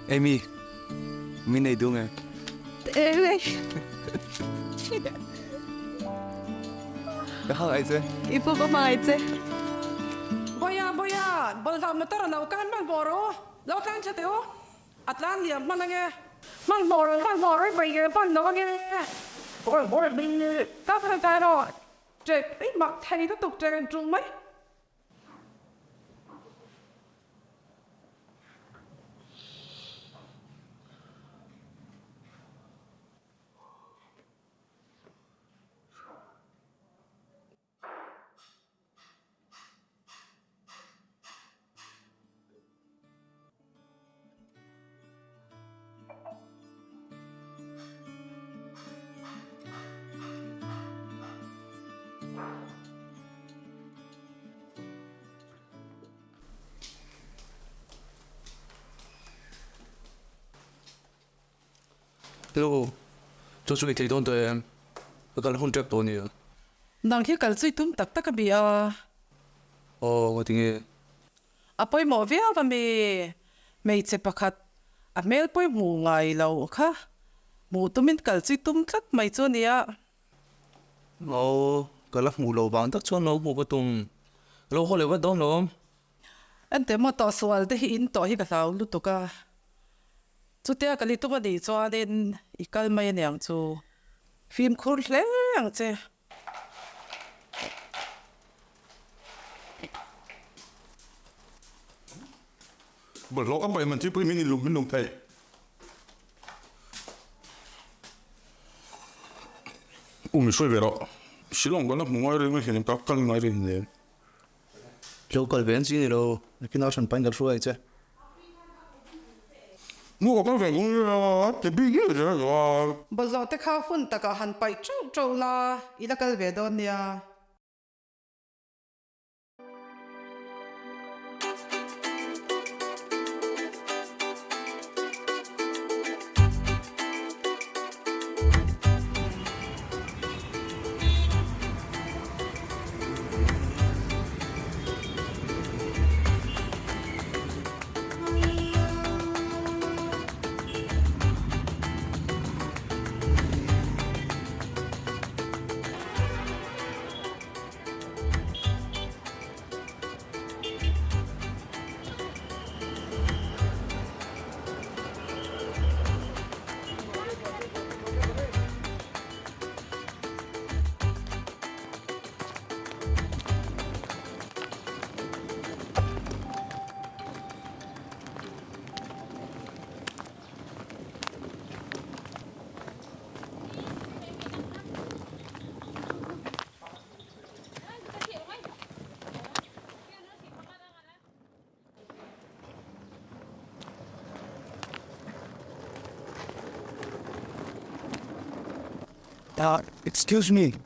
Amy, mình này đúng à? Evet. Daha ayze. Ibu pamaitse. Boya, balda matara laukan man boro. Laukan sa teo. Atlan liam man nga. Man boro, bayo pan no nga. Boro bin. Tapos tayo. Jek, ay mak thani to tuk jek trung mai. Hello, cho chú thấy đón tới em. Tôi cần hôn trep tôi nữa. Nang hi kal chui tum tak tak bia. Tôi tiếng Apoi mo via va me che pakhat. A mel poi mu ngai lo kha. Mu tumin kal chui tum tak mai chu nia. cái lớp mù lầu vàng tắc cho nó mù cái tung. Lâu hồi lại vẫn đón nó. Ante mo to swal te hi in to hi ka thau lu to ka. Chu te ka li tu ma di chwa den ikal mai nyang chu. Phim khur hle ang che. Bật lỗ các bạn mình chỉ mình lùng thầy. Mình suy về đó. Chỉ lòng có nó muốn nói đến cái các căn nói đến này. Lâu còn vẫn gì nữa. Cái nào chẳng phải gặp suy chứ. Mua các bạn cũng thì biết cái gì đó. Bazaw te kha hun ta ka han pai chau la ila kal ve don nia.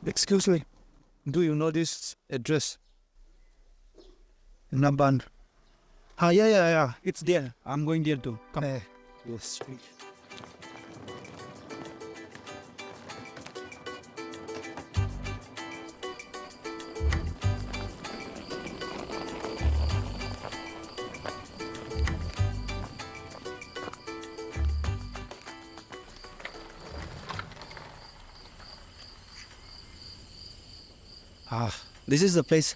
Excuse me. Do you know this address? Naban. Yeah. It's there. I'm going there too. Come. Yes. This is the place.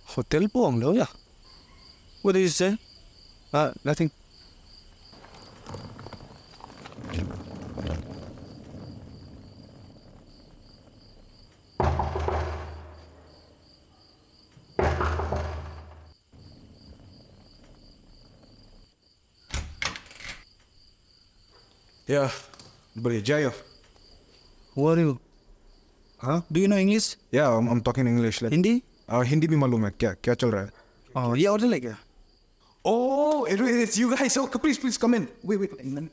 Hotel Puang Lo, yeah. What did you say? Nothing. Yeah. Boleh Jaya. Who are you? Huh? Do you know English? Yeah, I'm talking English. Like, Hindi? Hindi भी मालूम है क्या चल रहा है? Oh, ये order लेके. Oh, it's you guys. Oh, please come in. Wait a minute.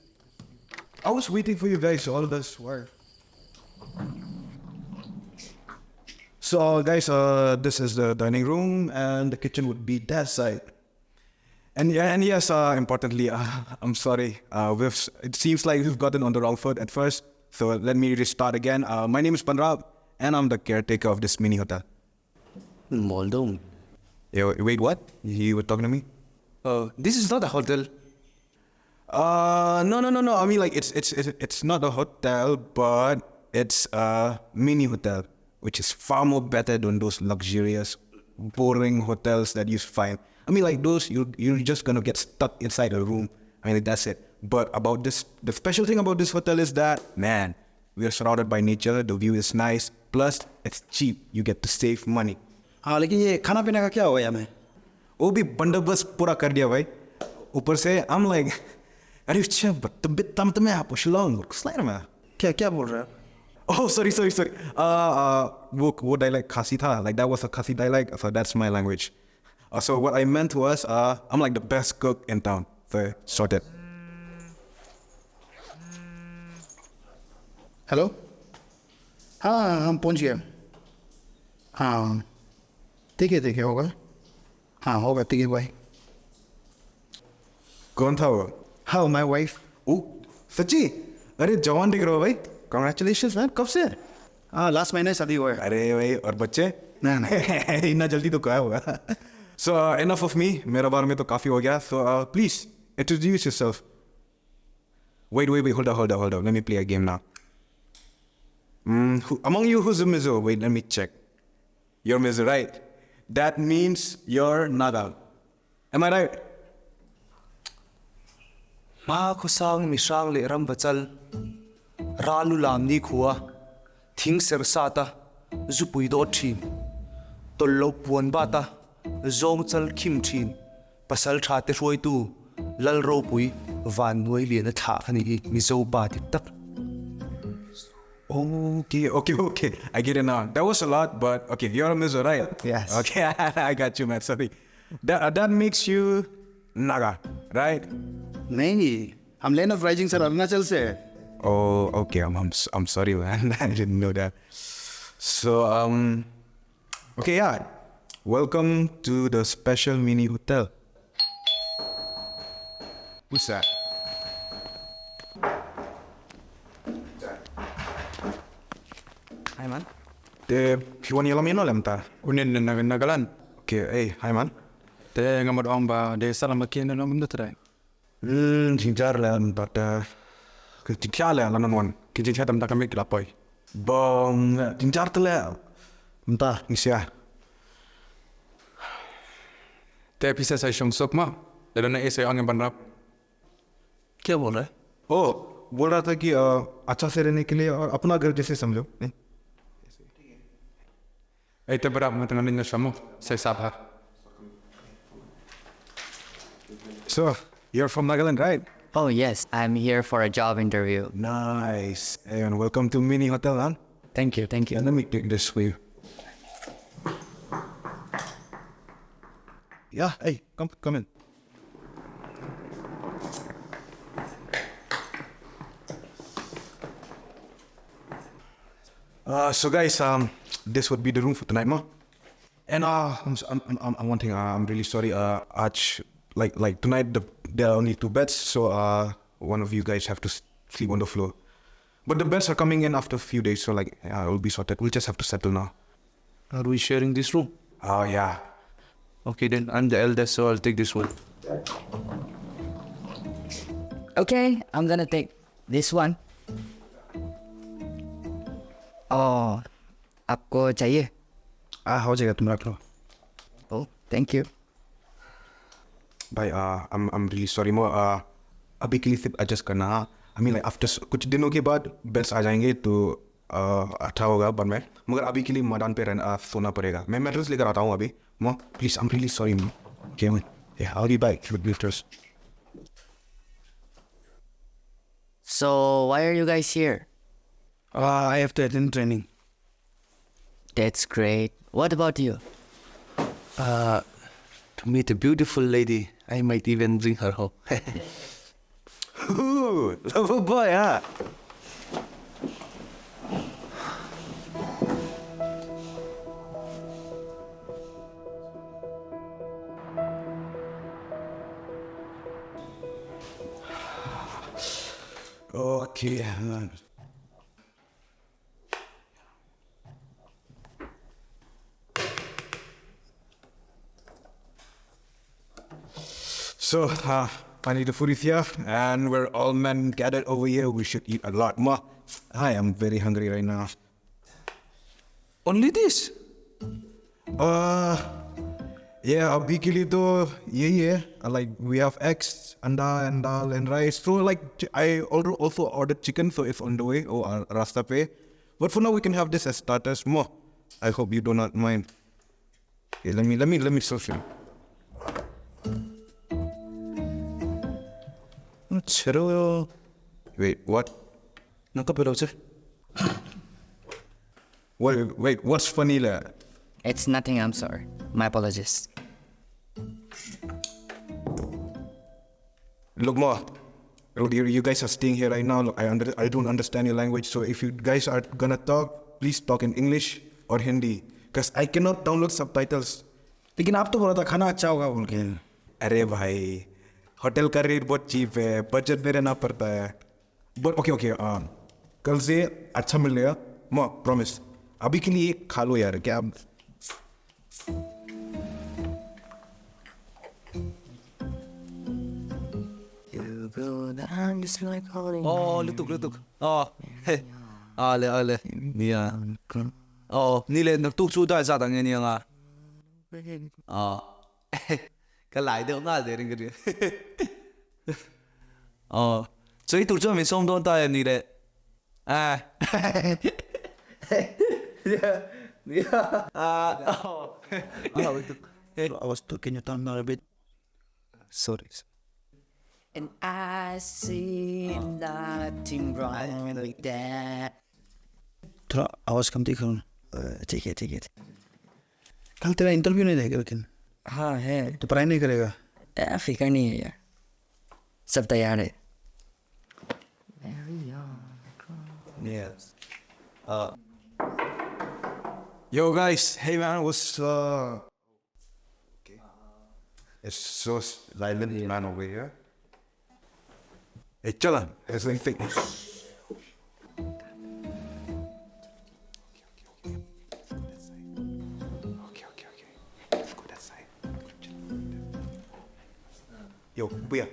I was waiting for you guys all this while. So, guys, this is the dining room, and the kitchen would be that side. And yes, importantly, I'm sorry. It seems like we've gotten on the wrong foot at first. So let me restart again. My name is Panrab, and I'm the caretaker of this mini hotel. Moldong. Yeah, wait, what? You were talking to me? This is not a hotel. No. I mean, like it's not a hotel, but it's a mini hotel, which is far more better than those luxurious, boring hotels that you find. I mean, like those you're just gonna get stuck inside a room. I mean, that's it. But about this, the special thing about this hotel is that, man, we are surrounded by nature. The view is nice. Plus, it's cheap. You get to save money. हाँ लेकिन ये खाना पीने का क्या हुआ यहाँ में? वो भी बंदोबस्त पूरा कर दिया भाई. ऊपर से I'm like, अरे अच्छा तबियत तम तमें आप शिलोंग स्लाइड में. क्या बोल रहे हो? Oh, sorry. वो dialect Khasi था. Like that was a Khasi dialect, so that's my language. So what I meant was, I'm like the best cook in town. So sorted. Hello. हाँ हम पहुँच गए. हाँ ठीक है होगा. हाँ होगा ठीक है भाई. कौन था वो? हाँ माय वाइफ. ओ सच्ची? अरे जवान दिख रहा हो भाई. Congratulations man. कब से? हाँ लास्ट महीने शादी हुआ है. अरे भाई और बच्चे? नहीं. इतना जल्दी तो क्या होगा? So enough of me. मेरा बारे में तो काफी हो गया. So please introduce yourself. Wait. Hold on. Let me play a game now. Among you, who's a Mizo? Wait, let me check. You're Mizo, right? That means you're Naga. Am I right? Ma kusang misang le ram bachal ralu lam ni khuwa thing ser sata zupui do thim tollo puan bata zong chal khim thin pasal tha te roi tu lal ro pui van nuai lian tha khani mi zo ba ti tak. Okay. I get it now. That was a lot, but okay, you're a Mizo, right? Yes. Okay, I got you, man. Sorry. That makes you Naga, right? नहीं हम land of rising sir Arunachal से. Oh, okay. I'm sorry, man. I didn't know that. So, okay, yeah. Welcome to the special mini hotel. Who's that? Hi man. The Piwan Yalam Lemta. उन्हें नगलन. Okay, hey, hi, man. ते ngam dong ba de salam makin no mum trai. Jinjar lan, but Jinjala lan one. Kijin chatam ta kamik la poi. Bong, Jinjar tele. Mta. Nisya. ते पीछे से शम सुक मा. लेकिन ऐसे आगे बन रहा. क्या बोल रहा है? Oh, बोल रहा था कि अच्छा से रहने के लिए और अपना घर जैसे समझो. ऐते बराबर में तंगन ने शमो से साभा. So, you're from Nagaland, right? Oh, yes, I'm here for a job interview. Nice. And welcome to Mini Hotel, huh? Thank you. Yeah, let me take this for you. Yeah, hey, come in. So guys, this would be the room for tonight, ma. And I'm one thing. I'm really sorry. Like tonight, there are only 2 beds, so one of you guys have to sleep on the floor. But the beds are coming in after a few days, so like it'll be sorted. We'll just have to settle now. Are we sharing this room? Oh yeah. Okay then, I'm the eldest, so I'll take this one. Okay, I'm gonna take this one. Oh, आपको चाहिए? हो जाएगा तुम रख लो. Oh, thank you. Bhai, I'm really sorry mo. अभी के लिए सिर्फ adjust करना. I mean like after कुछ दिनों के बाद beds आ जाएंगे तो अच्छा होगा बन में. मगर अभी के लिए मैदान पे रहना सोना पड़ेगा. मैं mattress लेकर आता हूँ अभी. Mo, please, I'm really sorry, mo. Okay, man. Yeah, I'll be back with lifters. So, why are you guys here? I have to attend training. That's great. What about you? To meet a beautiful lady. I might even bring her home. Ooh, lover boy, huh? Okay. So, finally the food is here, and we're all men gathered over here. We should eat a lot more. I am very hungry right now. Only this? Yeah, abhi ke liye to yahi hai. Like we have eggs, anda, and dal, and rice. So like I also ordered chicken, so it's on the way. Oh, rasta pe. But for now we can have this as starters. More. I hope you do not mind. Okay, let me serve you. Chero. Wait, what? Nakapelo che. Wait, what's funny lah? It's nothing, I'm sorry. My apologies. Look, Ma. Look, you guys are staying here right now. Look, I don't understand your language. So if you guys are gonna talk, please talk in English or Hindi. Because I cannot download subtitles. लेकिन आप तो बोला था खाना अच्छा होगा बोल के. अरे भाई, होटल का रेट बहुत चीप है. बजट में रहना पड़ता है. But okay. कल से अच्छा मिलेगा. Ma, promise. अभी के लिए खा लो यार. क्या आप... You go down just like holding. Oh, lutuk. Oh, hey. Ale. Nia. Oh, nile nagtuk chu dai za dang ni nga. Oh. Cái lại được nga de ring ge. Oh,所以读这没送到带你的。哎。Yeah. Oh. I was talking you down a bit. Sorry. And I see nothing wrong with that. थोड़ा आवाज कम दिखाओ. ठीक है. कल तेरा interview नहीं रहेगा लेकिन. हाँ है. तो पढ़ाई नहीं करेगा. फिक्र नहीं है यार. सब तैयार है. Yes. Yo guys, hey man, what's okay. It's so silent man over here. Hey, chala, it's like fake. Okay. Let's go that side. Yo, Buya,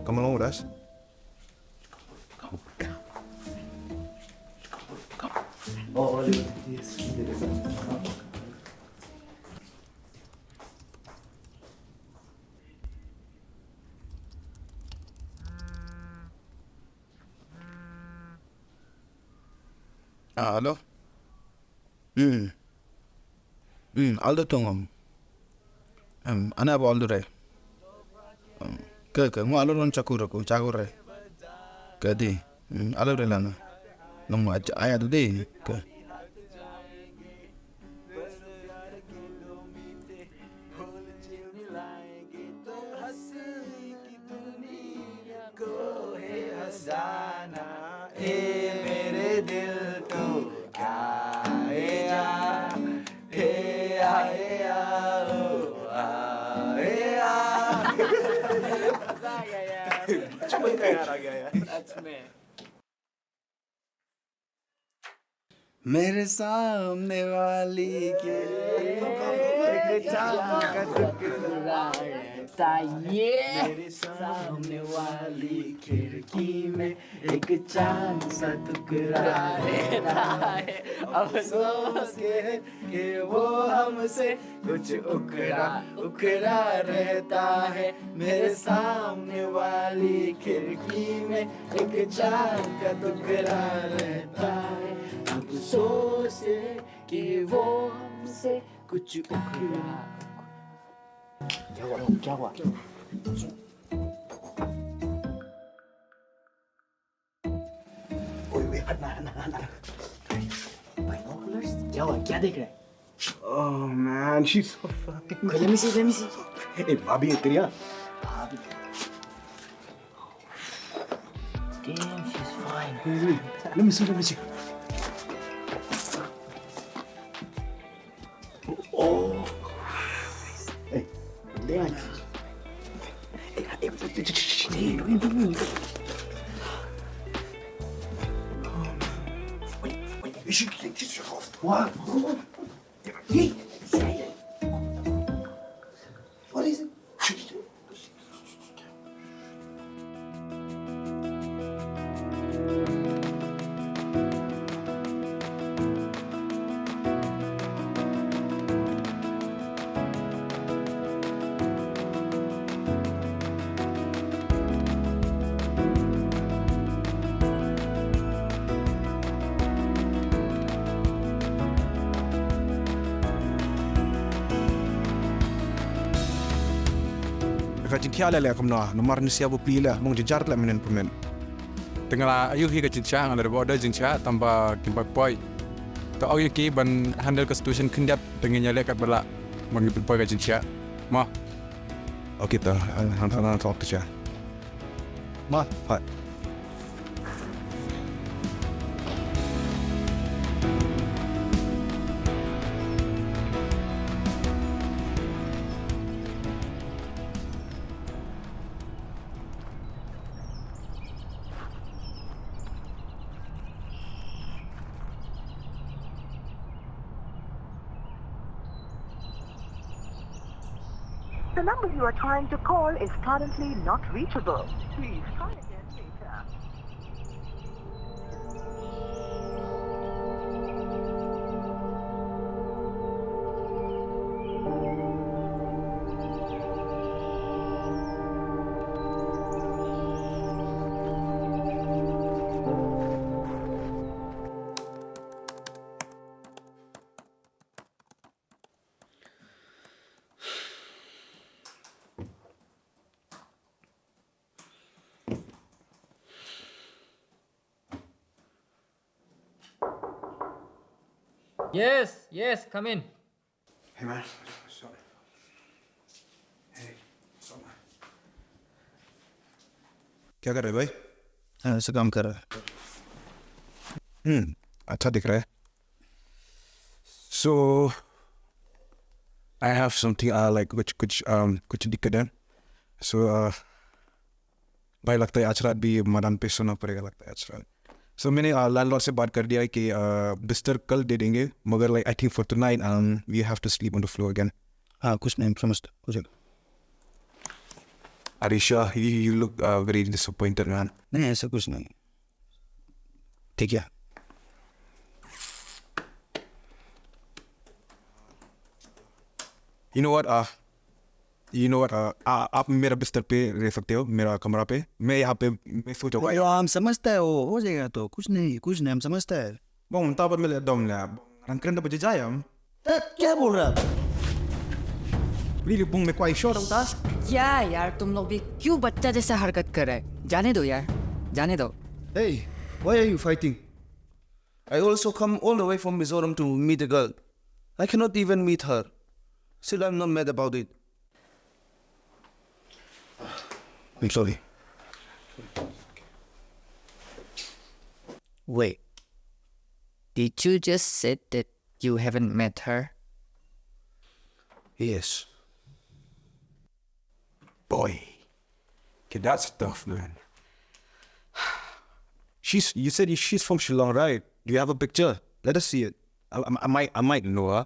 come along with us. Halo. Aldo tungom. Ana ba aldo re. Ke ngo aldo ron chakur re. Ke di. Aldo re lana. Nong aya do di ke. मेरे सामने वाली के मेरे सामने वाली खिड़की में एक चांद सा टुकड़ा रहता है अफसोस के वो हमसे कुछ उखड़ा रहता है मेरे सामने वाली खिड़की में एक चांद का टुकड़ा रहता है अफसोस कि वो हमसे कुछ उखड़ा क्या हुआ क्या देख रहे हैं Oh man, she's so fucking. Let me see. Hey, Bobby, तेरी Damn, she's fine. Let me see. Oh. Hey, damn. What? Hey. What is it? kacin kia lele kamna nomor ni siapa pilih mong jejar lah menen pemen. Tengah ayuh hi kacin cia ngan ada border jin cia tambah kimpak boy. To ayuh ki ban handle ke situation kendap dengan nyale kat belak mong boy kacin cia. Mah. Okay tu, hantar talk tu cia. Ma, hai. The number you are trying to call is currently not reachable. Please try again later. Yes, come in. Hey man, sorry. Hey, sorry. क्या कर रहे भाई? ऐसा काम कर रहा है. अच्छा दिख रहा है. So, I have something like कुछ दिक्कत है. So, भाई लगता है आज रात भी मदान पे सोना पड़ेगा लगता है आज रात. So मैंने लैंडलॉर्ड से बात कर दिया है कि बिस्तर कल दे देंगे मगर like I think for tonight we have to sleep on the floor again. हाँ कुछ नहीं समझता कुछ. Arisha, you look very disappointed, man. नहीं ऐसा कुछ नहीं. ठीक है. You know what? आप मेरा बिस्तर पे रह सकते हो मेरा कमरा पे. मैं यहाँ पे मैं सो जाऊँगा. यो हम समझता है वो हो जाएगा तो कुछ नहीं हम समझता है. Bang, tapat मैं dom lah. Rangkaian dapat jajayam. क्या बोल रहा है? Really bung मैं कोई शॉट होता. यार तुम लोग भी क्यों बच्चा जैसा हरकत कर रहे हैं? जाने दो यार, जाने दो. Hey, why are you fighting? I also come all the way from Mizoram to meet a girl. I cannot even meet her. Still, I'm not mad about it. I'm sorry. Wait, did you just say that you haven't met her? Yes. Boy, okay, that's tough, man. You said she's from Shillong, right? Do you have a picture? Let us see it. I might know her.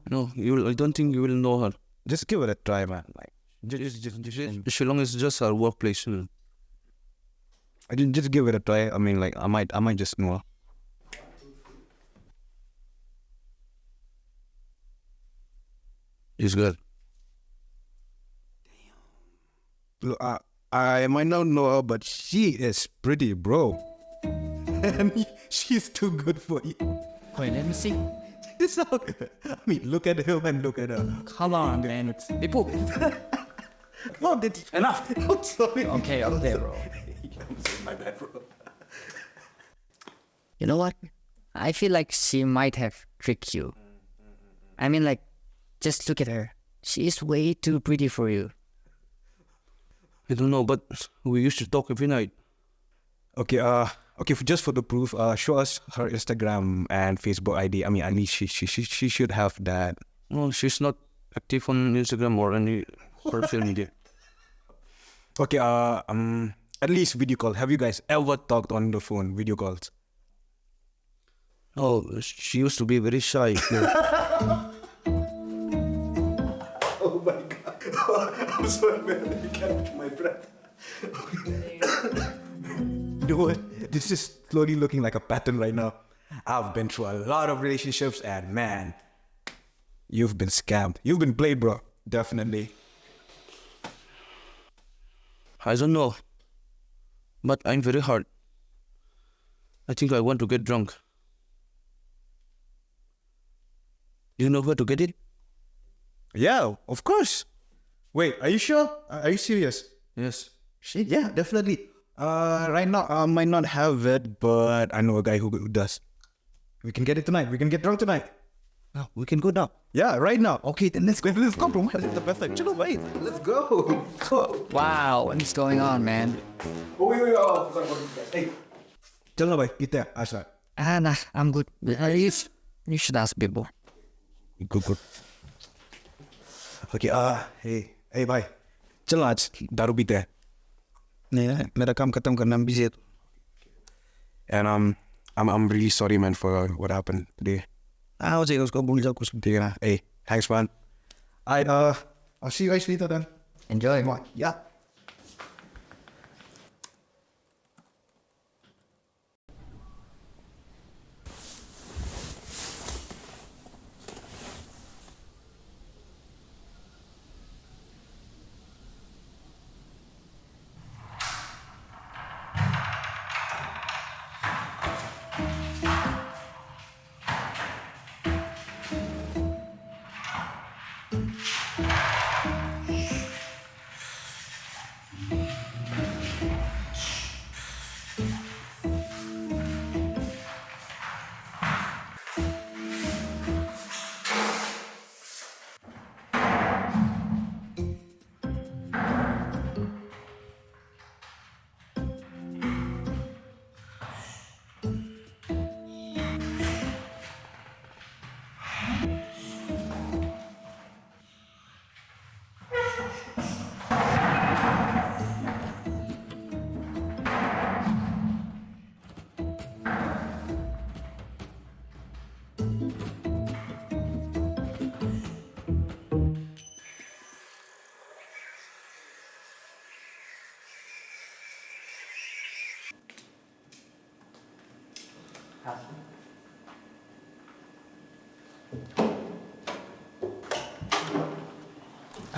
No, I don't think you will know her. Just give it a try, man. Like, Shillong is just our workplace. I didn't just give it a try. I mean, like, I might just know her. This girl. Look, I might not know her, but she is pretty, bro. And she's too good for you. Wait, let me see. It's so good. I mean, look at him and look at her. Come on, man. People. No, enough. I'm sorry. Okay, bro. My bad, bro. You know what? I feel like she might have tricked you. I mean, like, just look at her. She is way too pretty for you. I don't know, but we used to talk every night. Okay, just for the proof, show us her Instagram and Facebook ID. I mean, at least she should have that. No, she's not active on Instagram or any social media. Okay, at least video call. Have you guys ever talked on the phone, video calls? Oh, she used to be very shy. Oh my god. I'm sorry, man. I can't catch my breath. You know what? This is slowly looking like a pattern right now. I've been through a lot of relationships and man, you've been scammed. You've been played, bro. Definitely. I don't know, but I'm very hard. I think I want to get drunk. You know where to get it? Yeah, of course. Wait, are you sure? Are you serious? Yes. Shit, yeah, definitely. Right now I might not have it, but I know a guy who does. We can get it tonight. We can get drunk tonight. No, we can go now. Yeah, right now. Okay, then let's go. Let's go, bro. That's the best time. Chill, wait. Let's go. Go. Wow, what's going on, man? Oh, wait. Hey. Chill na, boy. Get there. I start. Nah, I'm good. You should ask people. Good. Okay, hey, bye. चल आज दारू पीते हैं. नहीं मेरा काम खत्म करना बिजी है. And I'm really sorry, man, for what happened today. हो जाएगा उसको भूल जाओ कुछ. ठीक है ना? Hey, thanks, man. I'll see you guys later then. Enjoy. Come on. Yeah.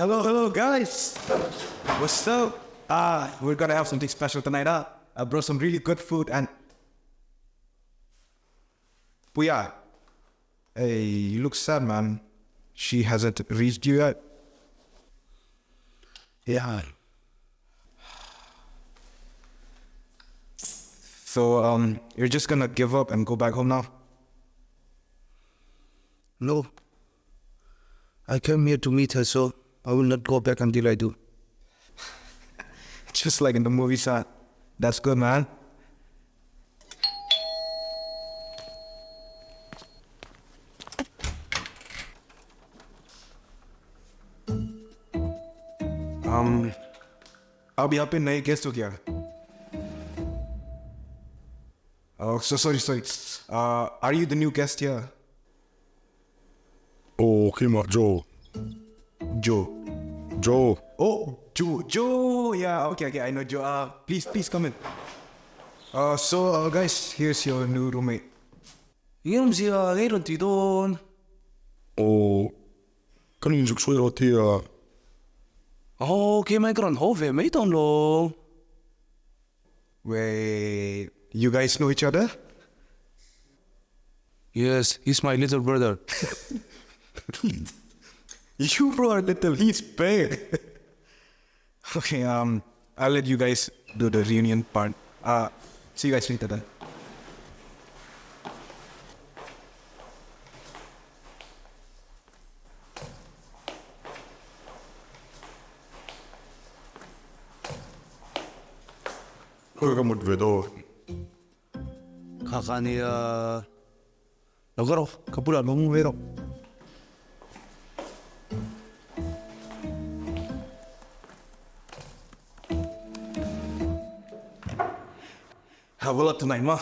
Hello, guys. What's up? We're gonna have something special tonight, huh? I brought some really good food and... Puya. Hey, you look sad, man. She hasn't reached you yet? Yeah. So, you're just gonna give up and go back home now? No. I came here to meet her, so I will not go back until I do. Just like in the movie, son. That's good, man. I'll be up in Nai guest ho gaya. Oh, so sorry. Are you the new guest here? Oh, Kima, Joe. Joe. Oh, Joe. Yeah, okay, I know Joe. Please come in. So, guys, here's your new roommate. Yung siya ngayon tidon. Oh, kanina juk soy roti ah. Okay, may karon hove may ton lo. Wait, you guys know each other? Yes, he's my little brother. You bro are little, he's big. Okay, I'll let you guys do the reunion part. See you guys later then. Koga mut vedo. Kakaniya. Nagaro, kapula nung vero. Have a lot tonight, ma.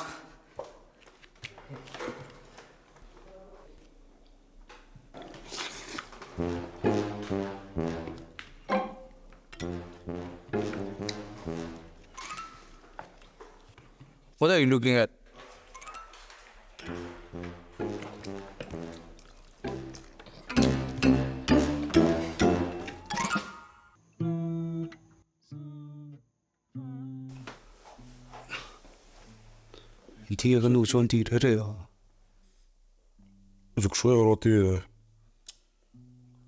What are you looking at? Thì cái nụ tròn thì thế rồi. Juk soy roti.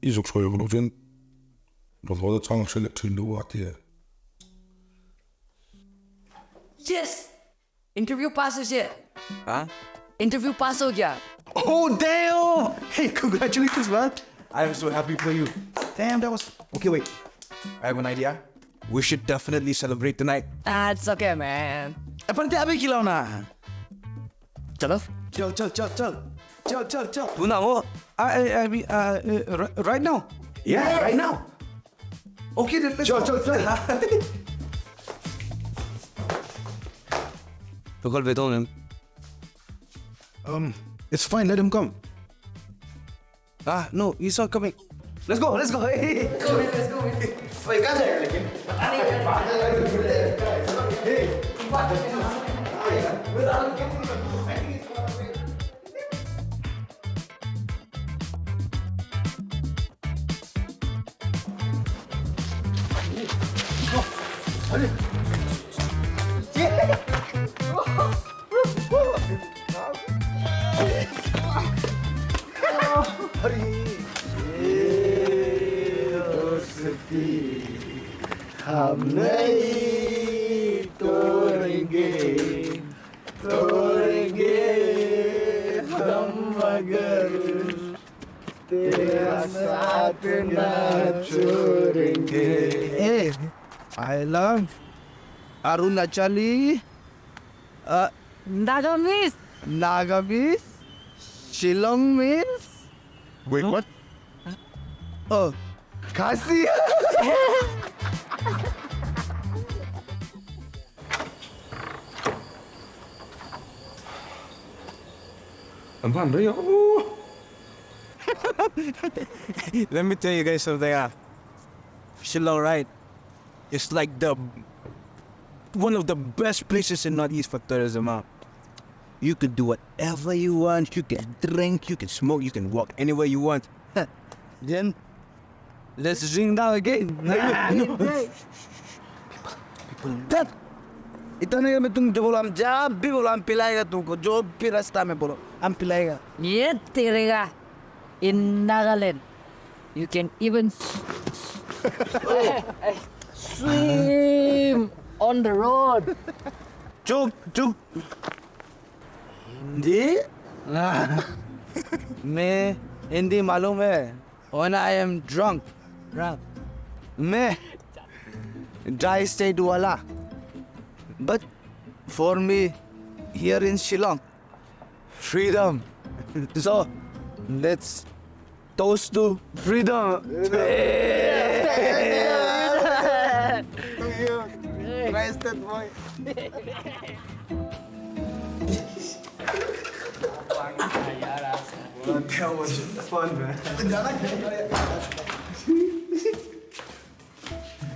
Juk soy roti. Rồi có trang sẽ lại truyền đủ thì Yes! Interview passes yet? Huh? Interview pass ho gaya. Oh, damn! Hey, congratulations, man. I am so happy for you. Damn, that was... Okay, wait. I have an idea. We should definitely celebrate tonight. That's okay, man. Apa nanti abis kilau na? Chalo? Chill. Tuna mo? I mean, right now. Yeah, right now. Okay, then let's Chill. Tukal betul It's fine, let him come. no, he's not coming. Let's go. Hey. Wait, kहाँ जाएगा लेकिन? Hey, I love Arunachali, Nagamis! Nagamis, Shillong means. Wait, what? Oh, Kasi. Anh Phan đấy Let me tell you guys something. Shillong, right? It's like one of the best places in Northeast for tourism. You can do whatever you want. You can drink, you can smoke, you can walk anywhere you want. Then, let's drink now again. Dad, इतना में तुम जो बोलो हम जब भी बोलो हम पिलाएगा तुमको जो भी रास्ता में बोलो हम पिलाएगा. Yeah, Tirega. In Nagaland, you can even swim on the road. चुप. हिंदी? मैं हिंदी मालूम है. When I am drunk, मैं dry state वाला. But for me, here in Shillong, freedom. So, let's toast to freedom. Wasted boy. That was fun, man.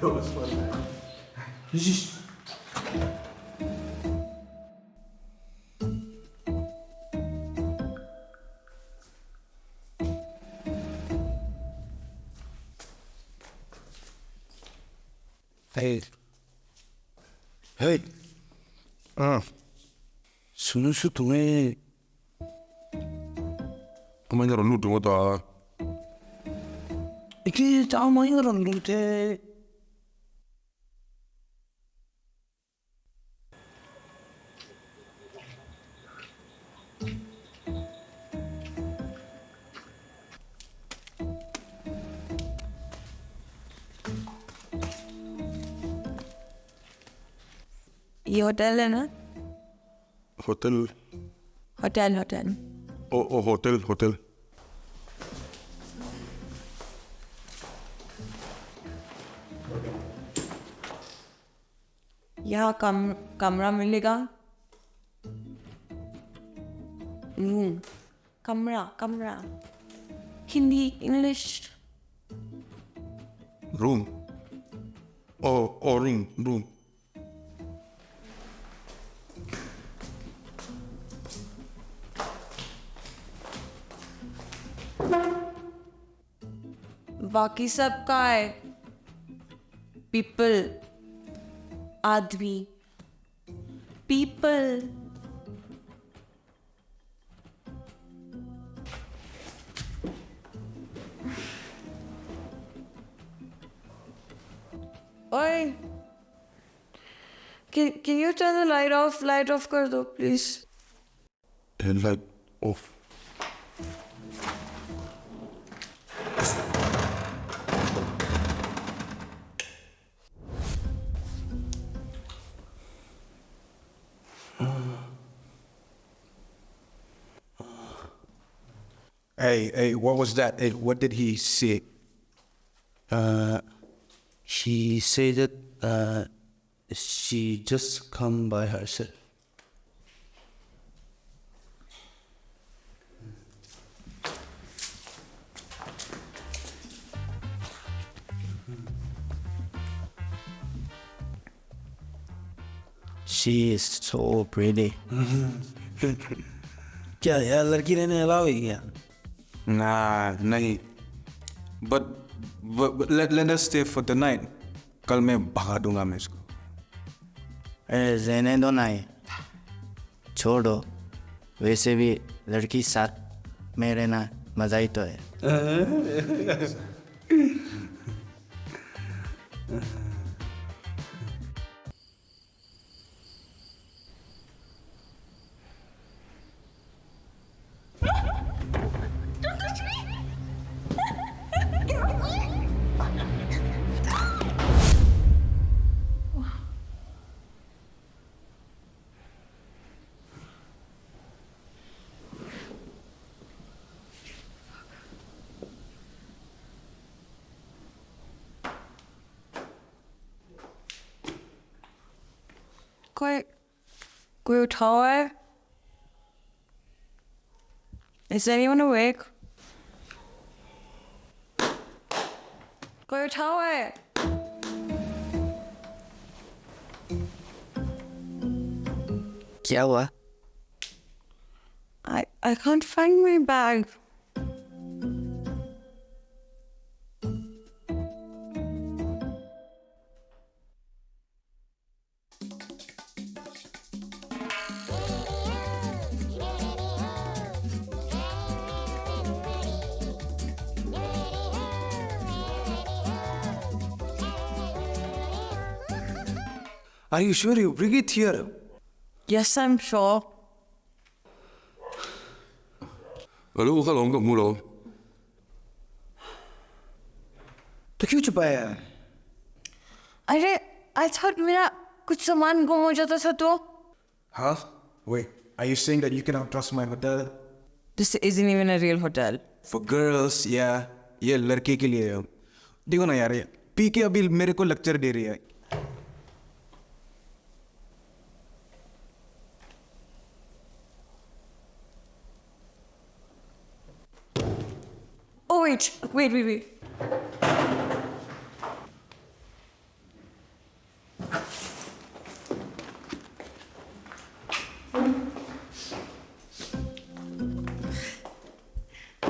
That was fun, man. Hey, सुनो तुम्हें Kemain nyaron lu dong ta. iki tahu mau orang dulu teh. ये hotel है ना? Hotel. Hotel. Oh, hotel. यहाँ कमरा मिलेगा? कमरा. Hindi, English. Room. Oh, room. बाकी सब का है. People. आदमी. People. Can you turn the light off? Light off kar do, please. Headlight off. Hey, what was that? Hey, what did he say? She said that she just come by herself. She is so pretty. क्या यार लड़की रहने allow है क्या? Nah, nahi. But let us stay for the night. कल मैं भगा दूंगा मैं इसको. अरे रहने दो ना ये. छोड़ो. वैसे भी लड़की साथ में रहना मजा ही तो है. कोई उठा हुआ है? Is anyone awake? कोई उठा हुआ है? क्या हुआ? I can't find my bag. Are you sure you bring it here? Yes, I'm sure. Hello, hello, मुड़ो. तो क्यों छुपाया है? अरे I thought मेरा कुछ सामान गुम हो जाता था तो. Huh? Wait, are you saying that you cannot trust my hotel? This isn't even a real hotel. For girls, yeah. ये लड़के के लिए है. देखो ना यार, ये पी के अभी मेरे को लेक्चर दे रही है. Oh wait.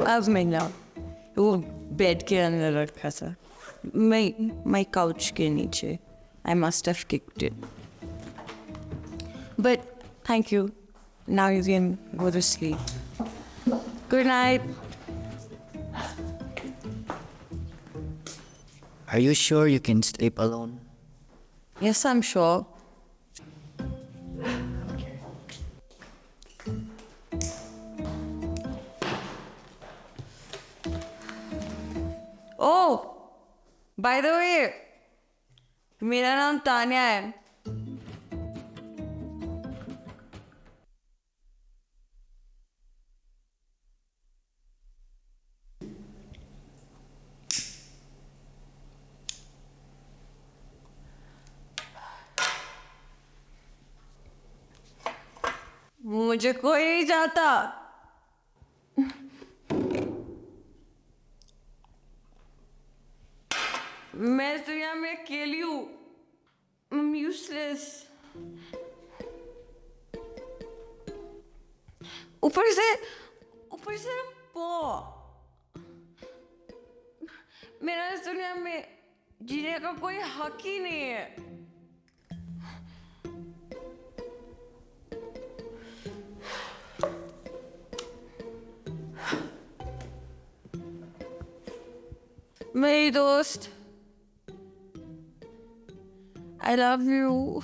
अब मैं ना वो बेड के अंदर रखा था. My couch के नीचे. I must have kicked it. But thank you. Now you can go to sleep. Good night. Are you sure you can sleep alone? Yes, I'm sure. Oh, by the way, मेरा नाम तान्या है. मुझे कोई नहीं चाहता. मैं इस दुनिया में अकेली हूँ. I'm useless. ऊपर से पो. मेरा इस दुनिया में जीने का कोई हक ही नहीं है. मेरी दोस्त, I love you.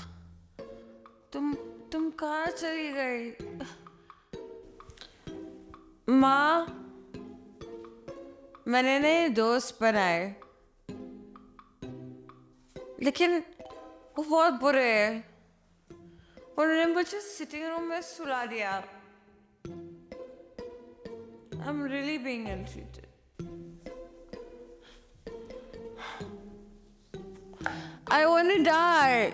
तुम कहाँ चली गई? माँ, मैंने नए दोस्त बनाए, लेकिन वो बहुत बुरे हैं। उन्होंने मुझे सिटिंग रूम में सुला दिया। I'm really being ill-treated. I want to die.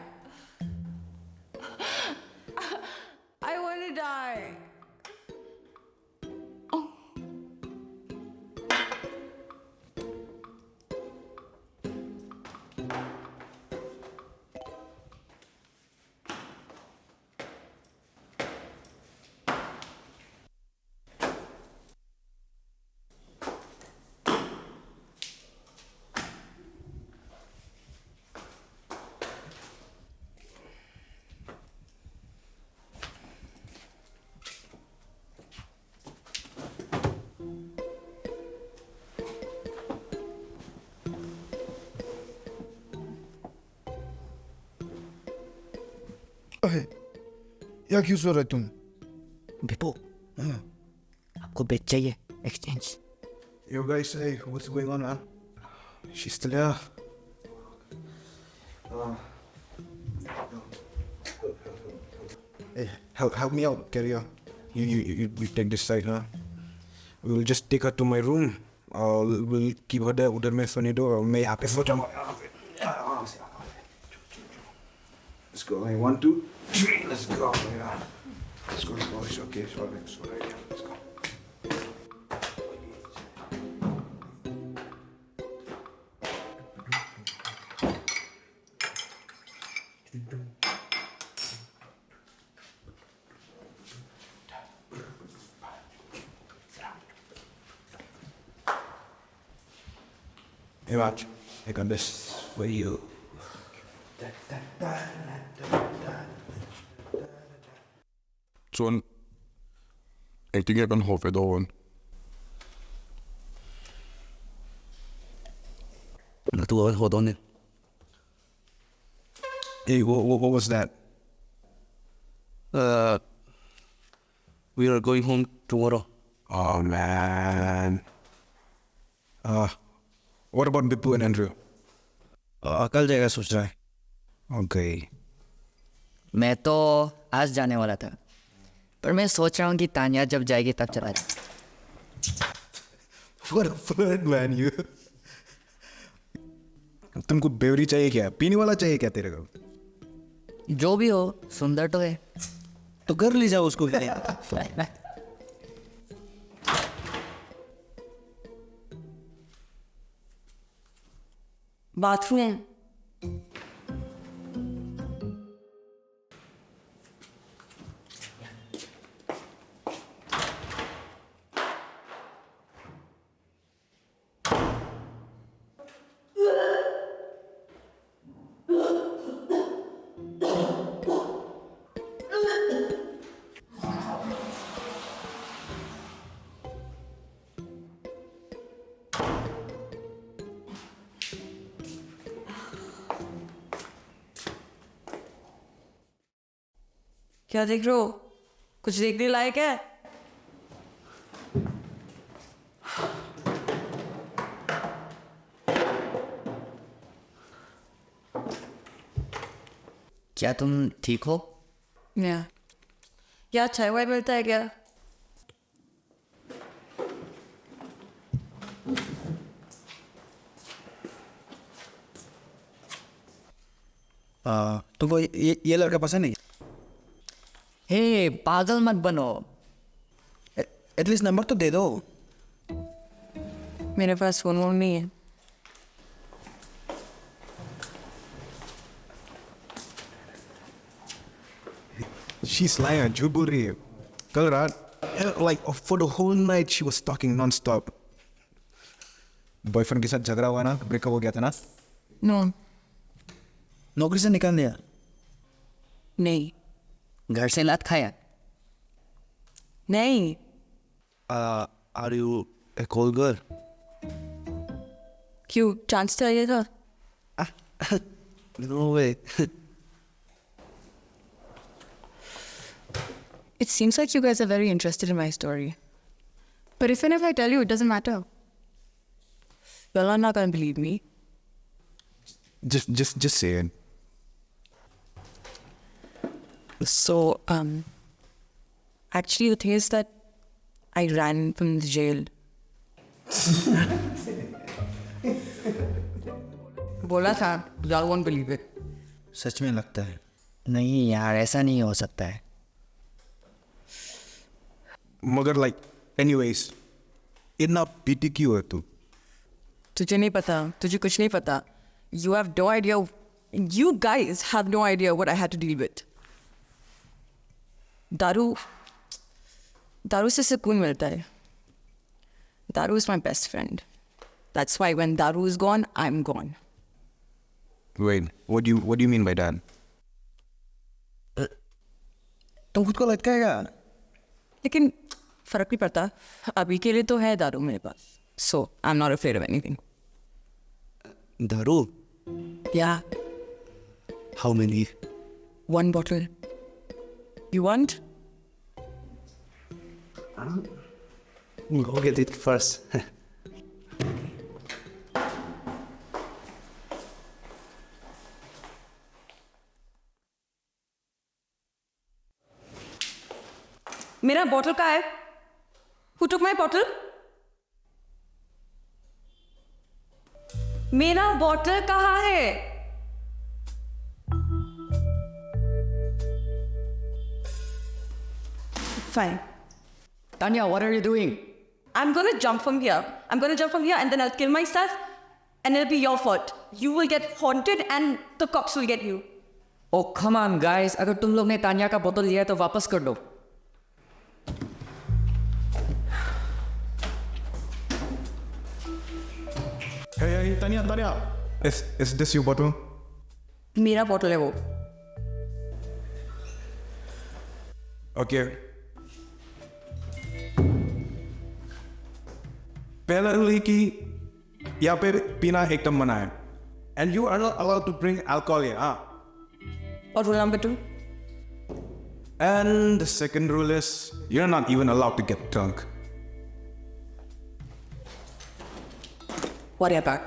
I want to die. अरे यहाँ क्यों सो रहे तुम? विपो, आपको बेड चाहिए? Exchange? Yo guys, hey, what's going on, man? She's still here. Hey, help me out, carrier. You take this side, huh? We'll just take her to my room. We'll keep her there. उधर में सोने दो और मैं यहाँ पे सो जाऊँगा. Let's go. Like 1, 2, 3. Let's go. Yeah. Let's go. It's okay. It's all right. It's all right. Yeah. Let's go. Hey, watch. I got this for you. Chuan anh tính em ăn hộp về đâu anh? Là tôi hold on it. Hey, what was that? We are going home tomorrow. Oh man. What about Bipu and Andrew? कल जाएगा सोच रहा है. Okay. मैं तो आज जाने वाला था, पर मैं सोच रहा हूँ कि तानिया जब जाएगी तब चला जाए. What a flirt, man, you. तुमको बेवरी चाहिए क्या? पीने वाला चाहिए क्या तेरे को? जो भी हो, सुंदर तो है. तो कर ली जाओ उसको. बाथरूम. क्या देख रहे हो? कुछ देखने लायक है? क्या तुम ठीक हो? या चाय वाय मिलता है क्या? तुमको ये लड़का पसंद नहीं? हे, पागल मत बनो. एटलीस्ट नंबर तो दे दो. मेरे पास फोन वोन नहीं है. She's lying. झूठ बोल रही है. कल रात, like for the whole night, she was talking non-stop. Boyfriend के साथ झगड़ा हुआ ना, ब्रेकअप हो गया था ना? नो. नौकरी से निकाल दिया? नहीं. घर से लात खाया? नहीं. Are you a cold girl? क्यों? चांस चाहिए था? No way. It seems like you guys are very interested in my story. But if and if I tell you, it doesn't matter. You're not gonna believe me. Just say it. So, actually the thing is that I ran from the jail. बोला था, y'all won't believe it. सच में लगता है? नहीं यार, ऐसा नहीं हो सकता है. मगर like, anyways, इतना PTQ है तू. तुझे नहीं पता, तुझे कुछ नहीं पता. You have no idea. You guys have no idea what I had to deal with. दारू से सुकून मिलता है. Daru is my best friend. That's why when Daru is gone, I'm gone. Wait, what do you mean by that? तुम खुद को लगता है क्या? लेकिन फर्क नहीं पड़ता. अभी के लिए तो है दारू मेरे पास. So I'm not afraid of anything. Daru? Yeah. How many? 1 bottle. You want? Go get it first. मेरा बॉटल कहाँ है? Who took my bottle? मेरा बॉटल कहाँ है? Fine. Tanya, what are you doing? I'm gonna jump from here. I'm gonna jump from here and then I'll kill myself and it'll be your fault. You will get haunted and the cops will get you. Oh, come on, guys. अगर तुम लोग ने तानिया का बोतल लिया है तो वापस कर दो. Hey, Tanya. Is this your bottle? मेरा बॉटल है वो. Okay. पहला रूल है कि यहाँ पे पीना एकदम मना है. And you are not allowed to bring alcohol here, huh? और rule number 2? And the second rule is you're not even allowed to get drunk. Whatever.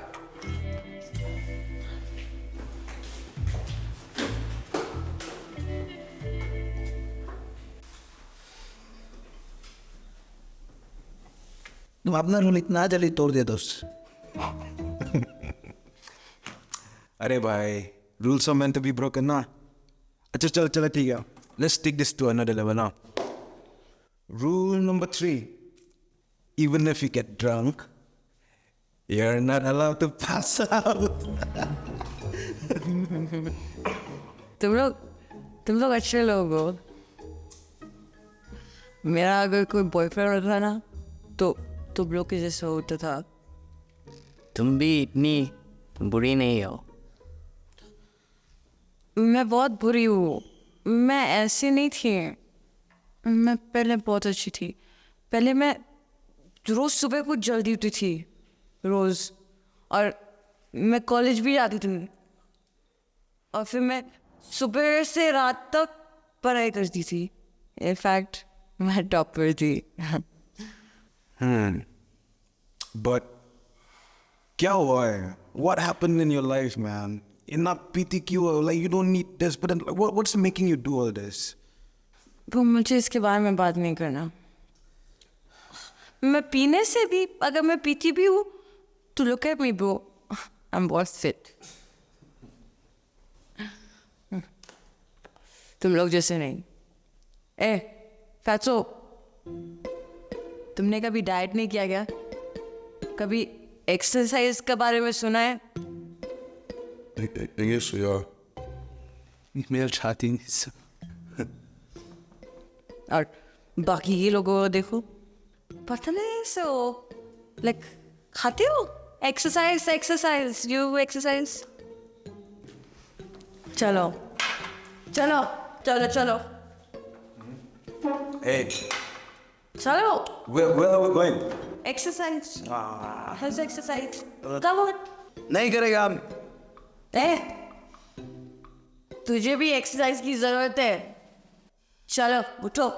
तुम अपना रूल इतना जल्दी तोड़ दे दोस्त. अरे भाई, rules are meant to be broken ना. अच्छा चल ठीक है. Let's take this to another level now. Rule number 3. Even if you get drunk, you're not allowed to pass out. तुम लोग अच्छे लोग हो. मेरा अगर कोई बॉयफ्रेंड होता ना तो तुम लोग के जैसा होता था. तुम भी इतनी बुरी नहीं हो. मैं बहुत बुरी हूँ. मैं ऐसी नहीं थी. मैं पहले बहुत अच्छी थी. पहले मैं रोज सुबह को जल्दी उठी थी. रोज. और मैं कॉलेज भी जाती थी. और फिर मैं सुबह से रात तक पढ़ाई करती थी. इनफैक्ट मैं टॉपर थी. But क्या हुआ है? What happened in your life, man? In that PTQ, like you don't need this, but then, like, what's making you do all this? वो मुझे इसके बारे में बात नहीं करना. मैं पीने से भी अगर मैं पीती भी हूँ तो look at me bro. I'm बहुत fit. तुम लोग जैसे नहीं. फैचो, तुमने कभी डाइट नहीं किया क्या? कभी एक्सरसाइज के बारे में सुना है? English, ja. Nicht mehr छाती नहीं. और बाकी ये लोगों को देखो. पता नहीं सो लाइक खाते हो? Exercise you exercise. चलो. Hey, चलो. where are we going? Exercise. How's exercise? Come on. नहीं करेगा हम. तुझे भी एक्सरसाइज की जरूरत है. चलो उठो.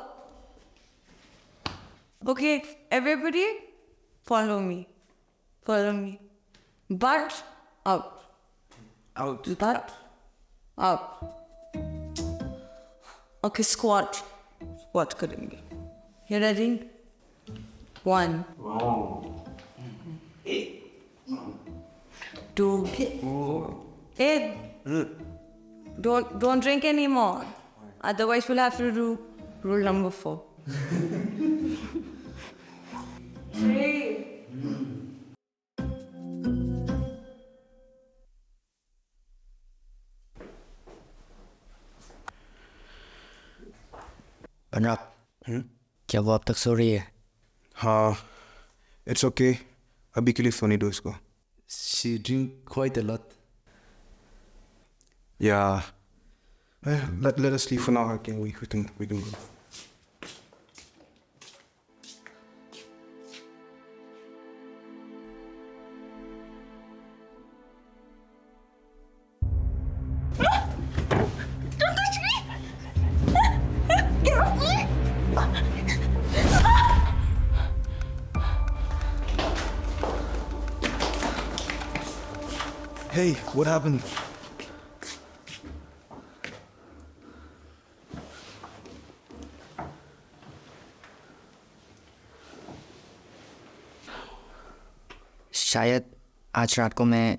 Okay, everybody, follow me. Follow me. Butt out. Out. Butt out. Okay, squat. Squat करेंगे. You ready? 1. 2. 8. Don't drink anymore. Otherwise, we'll have to do rule number 4. 3. बनराप क्या वो अब तक सो रही है? हाँ, it's okay. अभी के लिए सोने दो इसको. She drink quite a lot. Yeah. Let us leave for now. Okay, we can go. Hey, what happened? शायद आज रात को मैं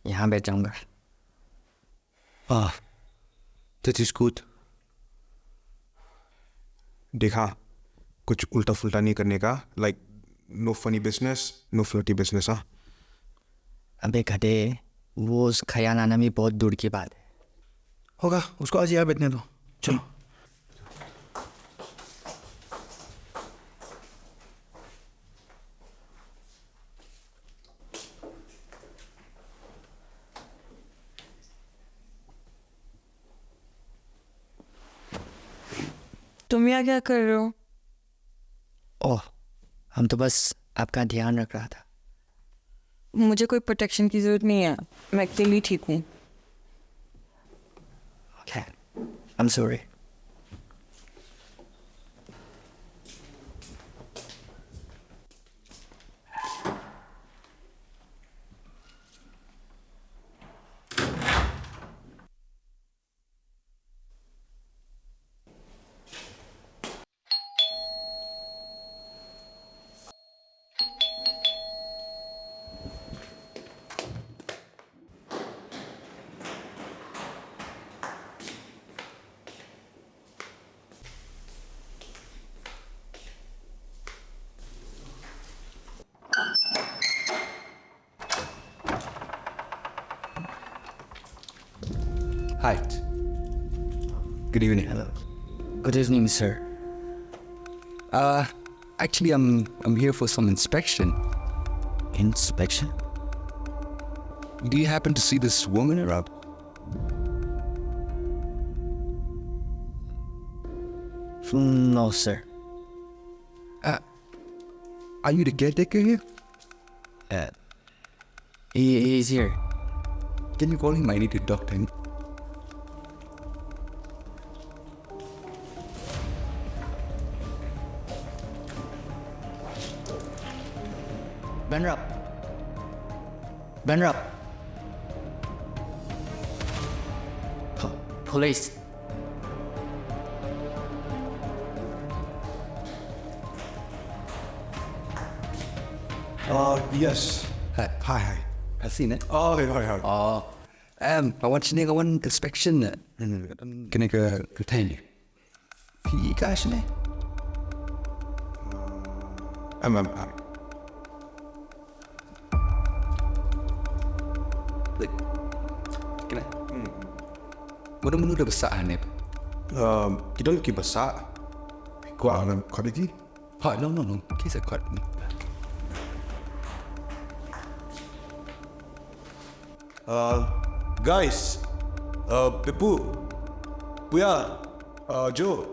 यहाँ बैठ जाऊँगा. Ah, that is good. देखा, कुछ उल्टा फुल्टा नहीं करने का. Like, no funny business, no flirty business, हाँ. अबे घटे, वो उस ख्याल आना भी बहुत दूर की बात है. होगा, उसको आज यहाँ बैठने दो. चलो. तुम यहाँ क्या कर रहे हो? ओह, हम तो बस आपका ध्यान रख रहा था. मुझे कोई प्रोटेक्शन की जरूरत नहीं है. मैं अकेली ठीक हूँ. Okay, I'm sorry. Hi. Good evening. Hello. Good evening, sir. Actually, I'm here for some inspection. Inspection? Do you happen to see this woman around? No, sir. Are you the caretaker here? He's here. Can you call him? I need to talk to him. Benrap. Benrap. Police. Yes. Hi. I've seen it. Oh, hi. I want to go on inspection. Can I go contain you? PE cash me? Look. Can I? What am I doing beside her? Kita lagi besar. Kau alam kau lagi? No. Kisah kuat. Guys, Pepu, Puya, Joe,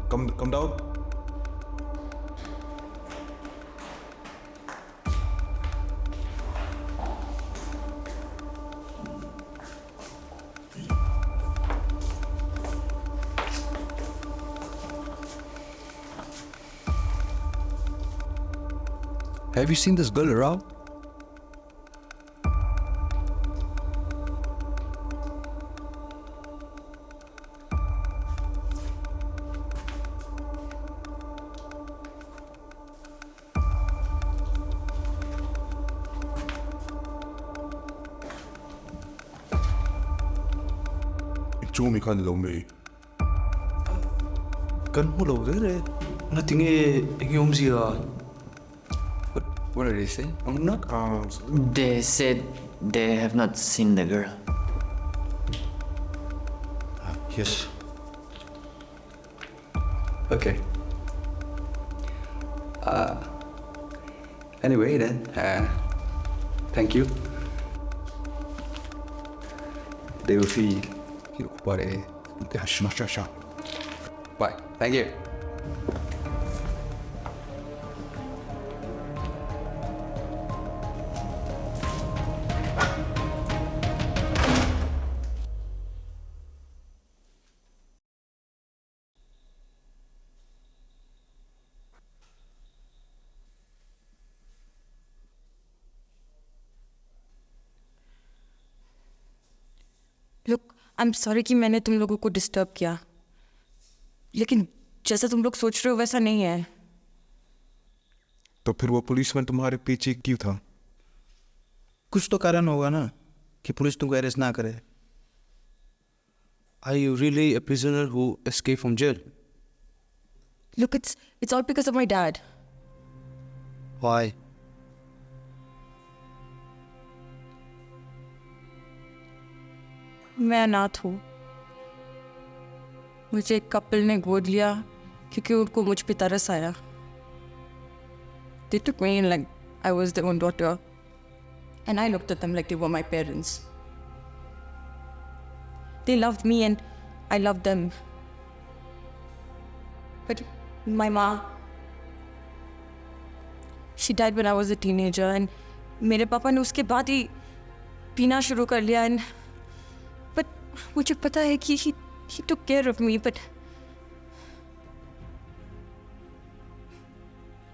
come down. Have you seen this girl around? Chú mi kan lo me. Kan mo lo re. Nothing yom zia. What are they saying? I'm not. They said they have not seen the girl. Yes. Okay. Anyway then, thank you. They will see you what a sure. Bye. Thank you. Look, I'm sorry कि मैंने तुम लोगों को disturb किया, लेकिन जैसा तुम लोग सोच रहे हो वैसा नहीं है. तो फिर वो पुलिसमैन तुम्हारे पीछे क्यों था? कुछ तो कारण होगा ना कि पुलिस तुमको अरेस्ट ना करे. Are you really a prisoner who escaped from jail? Look, it's all because of my dad. Why? मैं अनाथ हूँ. मुझे एक कपल ने गोद लिया क्योंकि उनको मुझ पे तरस आया. They took me in like I was their own daughter, and I looked at them like they were my parents. They loved me and I loved them. But my mom, she died when I was a teenager, and मेरे पापा ने उसके बाद ही पीना शुरू कर लिया. And but मुझे पता है कि he took care of me, but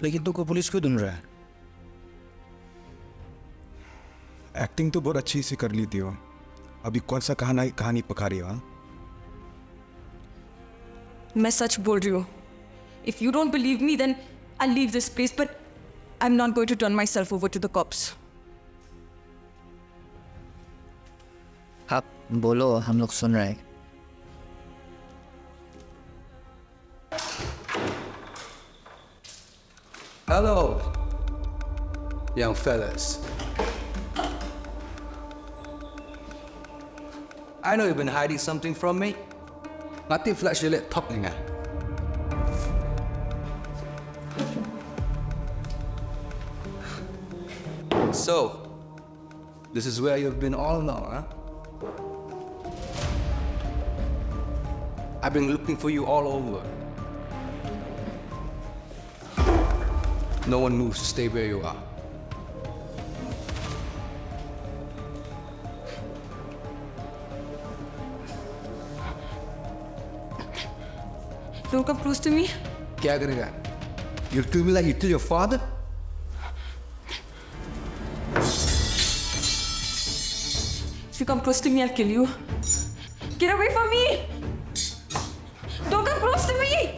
लेकिन तुमको पुलिस क्यों ढूंढ रहा है? एक्टिंग तो बहुत अच्छी से कर ली थी वो. अभी कौन सा कहानी पका रही हो? मैं सच बोल रही हूँ. If you don't believe me, then I'll leave this place, but I'm not going to turn myself over to the cops. आप बोलो, हम लोग सुन रहे हैं. Hello, young fellas. I know you've been hiding something from me. Nothing flash your lip talking at. So, this is where you've been all along, huh? I've been looking for you all over. No one moves to stay where you are. Don't come close to me. क्या करेगा? You kill me like you kill your father? If you come close to me, I'll kill you. Get away from me! Don't come close to me!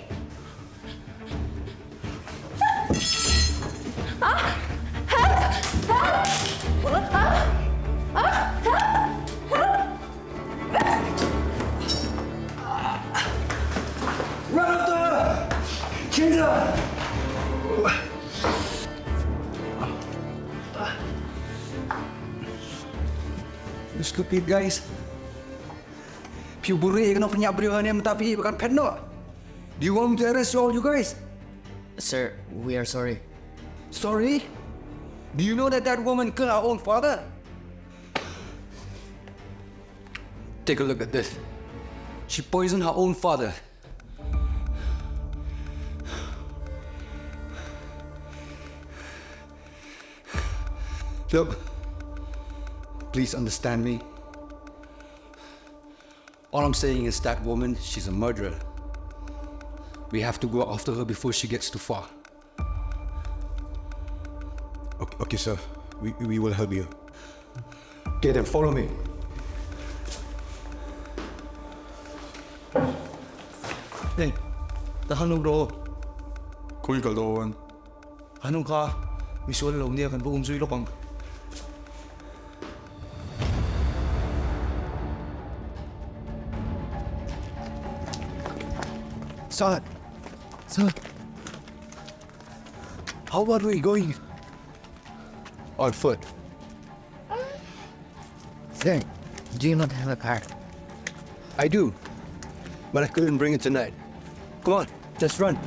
You stupid guys. Puburi kena penyabrian yang tapi bukan peno. Do you want me to arrest all you guys? Sir, we are sorry. Sorry? Do you know that that woman killed our own father? Take a look at this. She poisoned her own father. Look, please understand me. All I'm saying is that woman, she's a murderer. We have to go after her before she gets too far. Okay, sir. We will help you. Okay, then follow me. Hey, ta hanung ro. คุยกับโดน Hanung ka. Mi sual lo nia kan buum zui lokang. Sir. Sir. How are we going? On foot. Sir, do you not have a car? I do. But I couldn't bring it tonight. Come on, just run.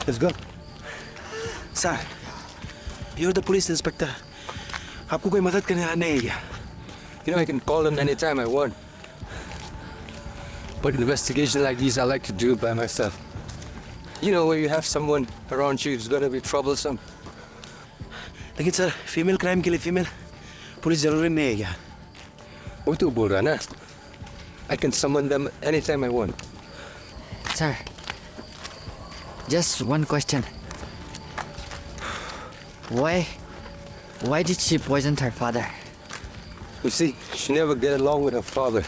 Let's go. Sir, you're the police inspector. आपको कोई मदद करने आना नहीं है क्या? You know, I can call them anytime I want. But investigations like these I like to do by myself. You know, when you have someone around you, it's gonna be troublesome. लेकिन sir, female crime के लिए female police जरूरी नहीं है क्या? वो तो बोल रहा ना? I can summon them anytime I want. Sir, just one question. Why did she poison her father? You see, she never get along with her father.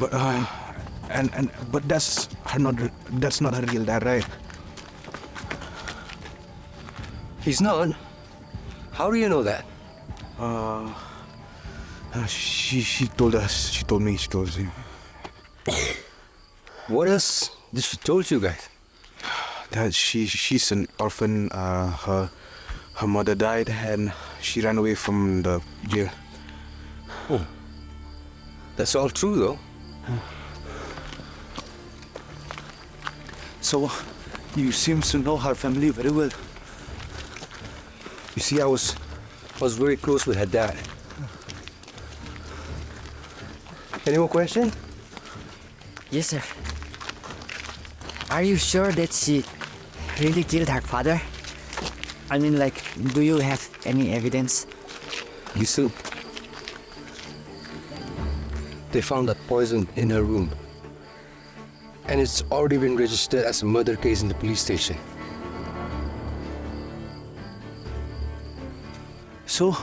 But but that's not her real dad, right? He's not. How do you know that? She told us. She told me. She told him. What else did she told you guys? That she's an orphan. Her mother died and she ran away from the jail. Oh, that's all true though. So, you seem to know her family very well. You see, I was very close with her dad. Any more question? Yes, sir. Are you sure that she really killed her father? I mean, like, do you have any evidence? You see, they found that poison in her room. And it's already been registered as a murder case in the police station. So,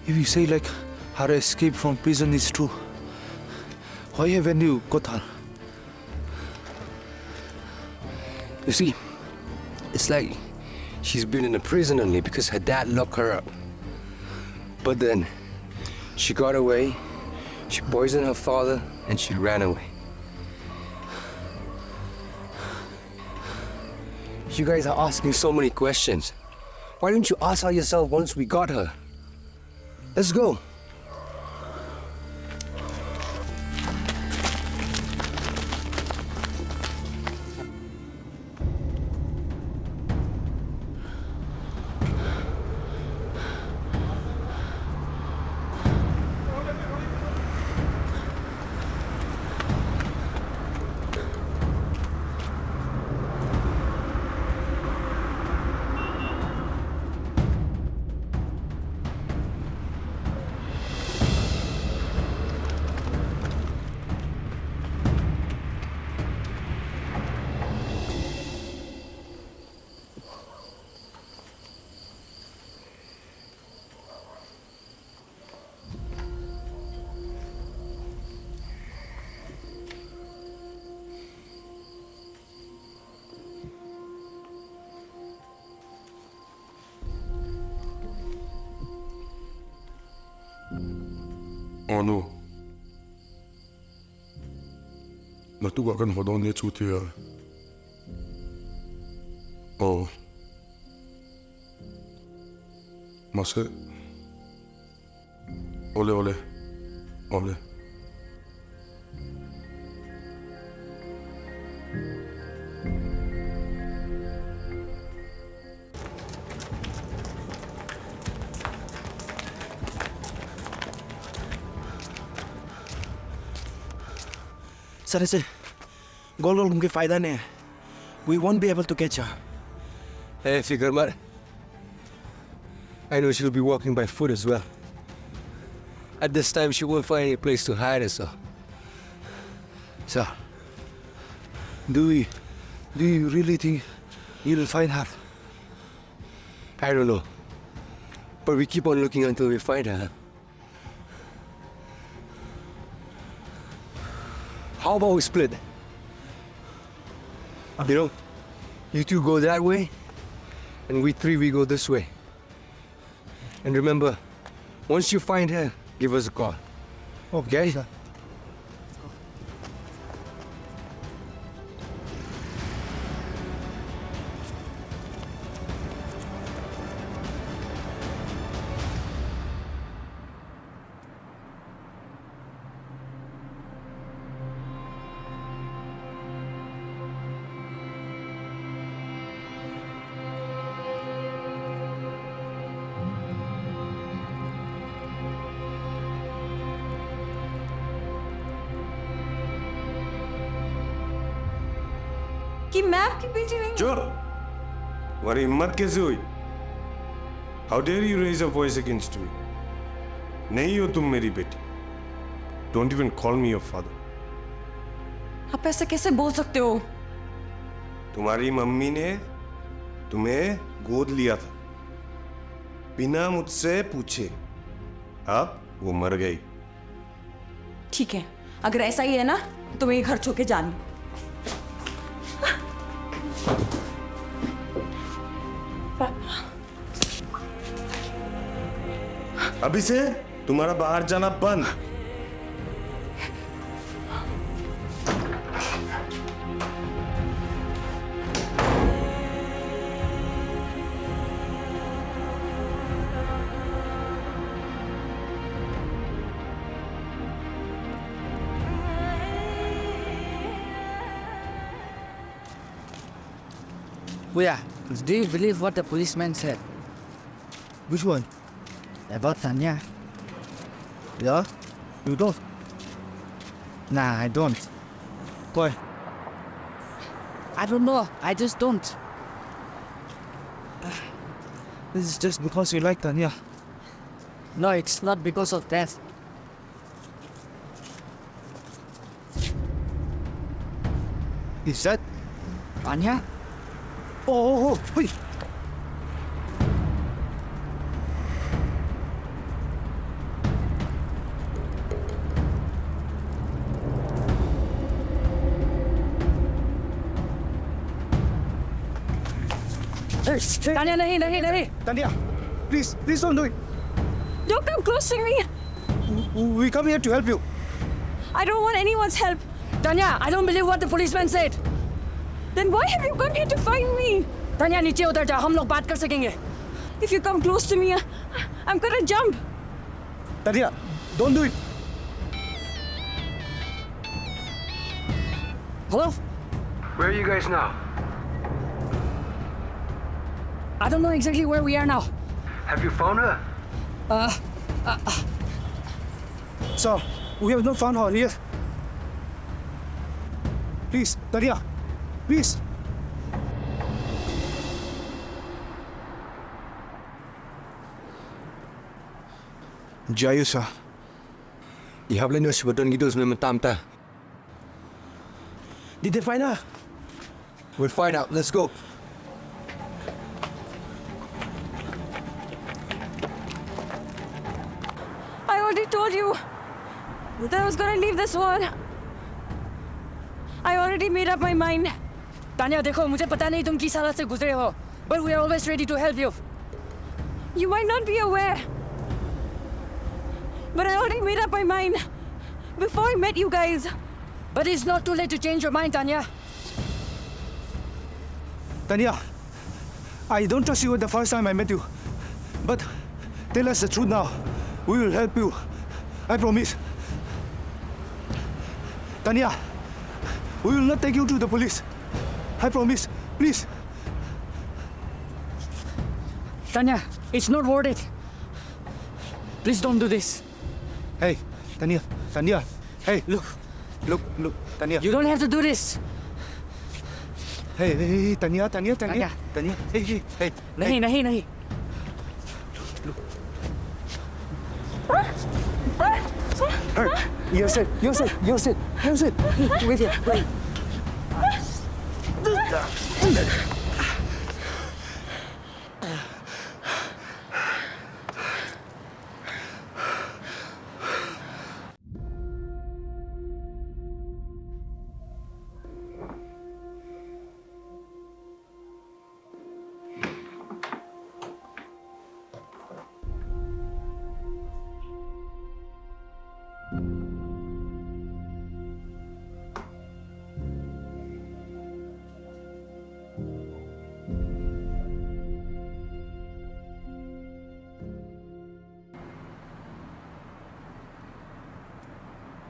if you say like her escape from prison is true, why haven't you got her? You see, it's like she's been in a prison only because her dad locked her up. But then, she got away, she poisoned her father, and she ran away. You guys are asking so many questions. Why don't you ask her yourself once we got her? Let's go. Ano? Natuwa kan hodon ne chutia. Oh. Mase. Ole ole. Ole. Sir ऐसे गोल गोल घूम के फायदा नहीं है. We won't be able to catch her. Hey, Fikar Mar, I know she'll be walking by foot as well. At this time, she won't find any place to hide herself. Sir, do you really think you'll find her? I don't know. But we keep on looking until we find her. How about we split? You know, you two go that way, and we three, we go this way. And remember, once you find her, give us a call. Okay? Sir. कि मैं आपके पीछे नहीं चोर तुम्हारी हिम्मत कैसे हुई? How dare you raise a voice against me? नहीं हो तुम मेरी बेटी. Don't even call me your father. आप ऐसे कैसे बोल सकते हो? तुम्हारी मम्मी ने तुम्हें गोद लिया था बिना मुझसे पूछे. अब वो मर गई. ठीक है, अगर ऐसा ही है ना तो मैं ये घर छोड़ के जानी. अभी से तुम्हारा बाहर जाना बंद. Buya, do you believe what the policeman said Which one? about Tanya? Yeah? You don't? Nah, I don't. Why? I don't know. I just don't. This is just because you like Tanya. No, it's not because of that. Is that? Tanya? Oh, wait. Tanya, nahi, nahi, nahi. Tanya, please don't do it. Don't come close to me. We come here to help you. I don't want anyone's help. Tanya, I don't believe what the policeman said. Then why have you come here to find me? Tanya, नीचे उतर जा, हम लोग बात कर सकेंगे. If you come close to me, I'm gonna jump. Tanya, don't do it. Hello? Where are you guys now? I don't know exactly where we are now. Have you found her? Sir, we have not found her here. Please, Tanya, please. Jayu, sir. Ihabla nyo si Badon Gidos na matamta. Did they find her? We'll find out. Let's go. I already told you that I was gonna leave this one. I already made up my mind. Tanya, देखो, मुझे पता नहीं तुम किस हालत से गुजरे हो. But we are always ready to help you. You might not be aware, but I already made up my mind before I met you guys. But it's not too late to change your mind, Tanya. Tanya, I don't trust you the first time I met you. But tell us the truth now. We will help you. I promise. Tanya, we will not take you to the police. I promise. Please. Tanya, it's not worth it. Please don't do this. Hey, Tanya. Hey, look, Tanya. You don't have to do this. Hey, Tanya. Hey. नहीं, नहीं, नहीं. Use it. With it. Wait.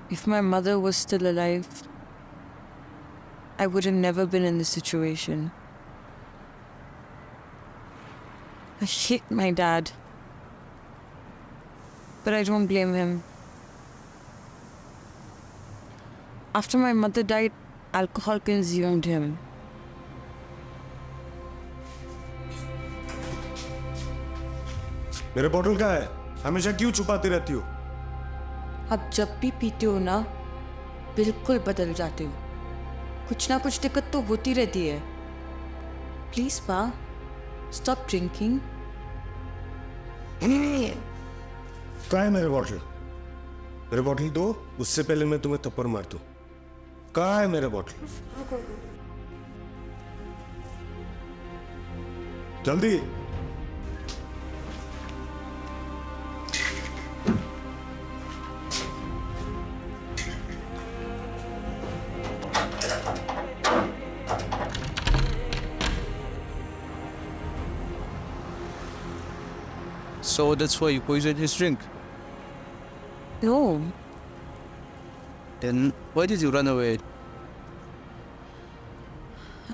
If my mother was still alive, I would have never been in this situation. I hate my dad. But I don't blame him. After my mother died, alcohol consumed him. मेरे bottle कहाँ है? हमेशा क्यों छुपाती रहती हो? आप जब भी पीते हो ना, बिल्कुल बदल जाते हो. कुछ ना कुछ दिक्कत तो होती रहती है. प्लीज पा, स्टॉप ड्रिंकिंग. कहाँ है मेरे बॉटल? मेरे बॉटल दो, उससे पहले मैं तुम्हें थप्पड़ मार दूं. कहाँ है मेरे बॉटल? जल्दी. So that's why you poisoned his drink. No. Then why did you run away?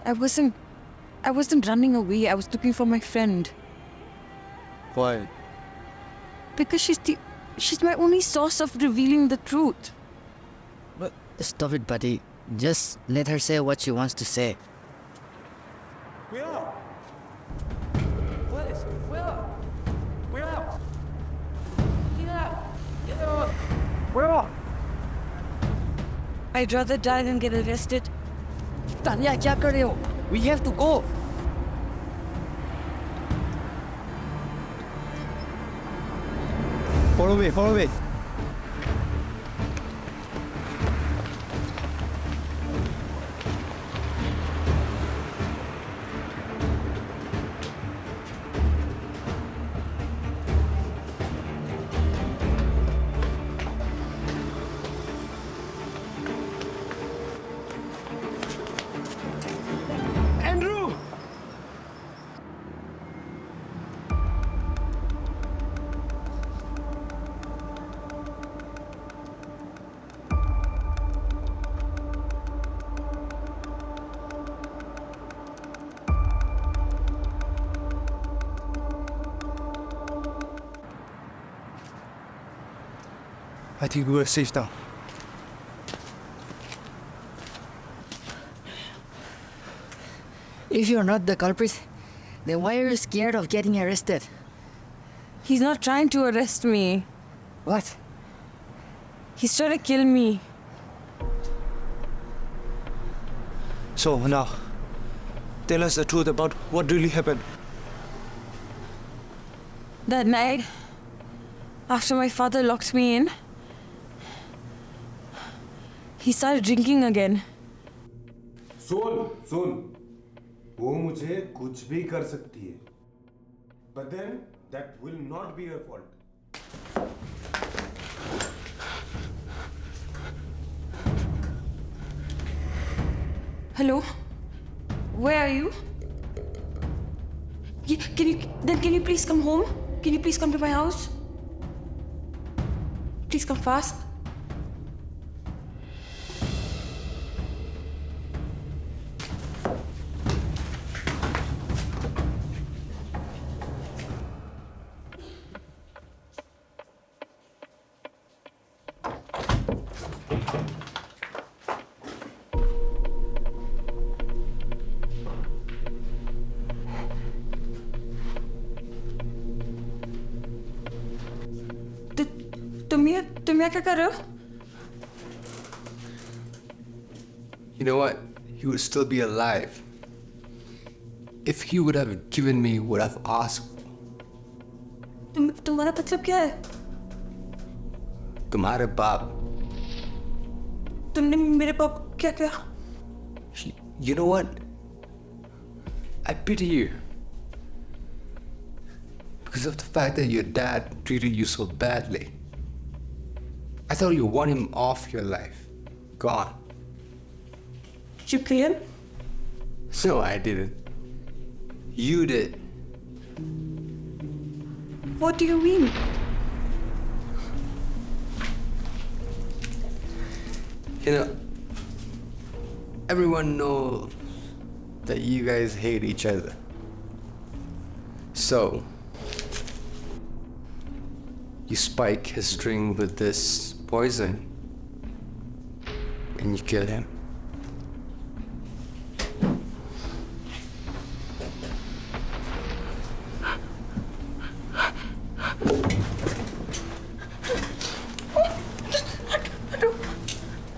I wasn't running away. I was looking for my friend. Why? Because she's my only source of revealing the truth. Stop it, buddy. Just let her say what she wants to say. I'd rather die than get arrested. Tanya, क्या कर रहे हो? We have to go. Follow me. I think we are safe now. If you're not the culprit, then why are you scared of getting arrested? He's not trying to arrest me. What? He's trying to kill me. So now, tell us the truth about what really happened. That night, after my father locked me in, he started drinking again. सुन. वो मुझे कुछ भी कर सकती है. But then that will not be her fault. Hello? Where are you? Can you please come home? Can you please come to my house? Please come fast. तुम यहाँ क्या कर रहे हो? You know what? He would still be alive if he would have given me what I've asked. तुम्हारा मतलब क्या है? तुम्हारे बाप. तुमने मेरे पाप को क्या किया? You know what? I pity you. Because of the fact that your dad treated you so badly. I thought you want him off your life. Gone. You kill him? No, I didn't. You did. What do you mean? You know, everyone knows that you guys hate each other. So, you spike his drink with this poison and you kill him.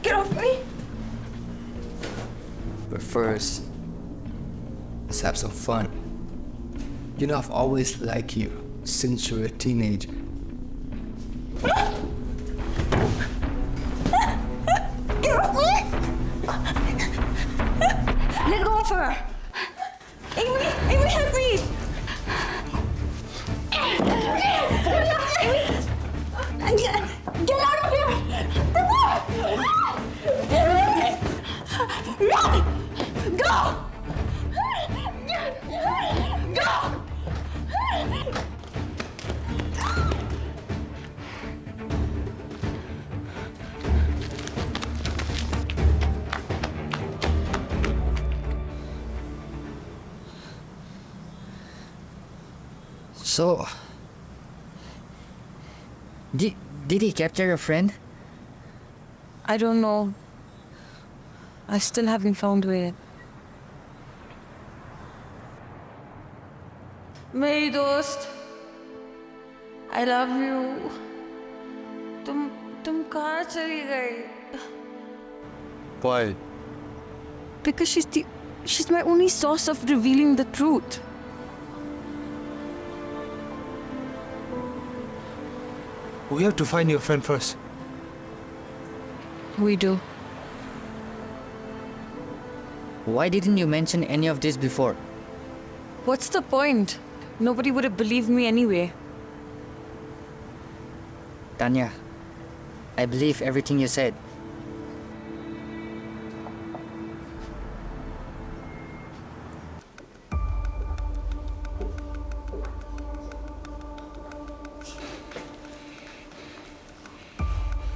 Get off me! But first, let's have some fun. You know, I've always liked you since you were a teenager. Get off me! Let go of her! Amy! Amy, help me! Get out of here! Run! Go! Go! So, did he capture your friend? I don't know. I still haven't found way. मेरी दोस्त, I love you. तुम कहाँ चली गई? Why? Because she's my only source of revealing the truth. We have to find your friend first. We do. Why didn't you mention any of this before? What's the point? Nobody would have believed me anyway. Tanya, I believe everything you said.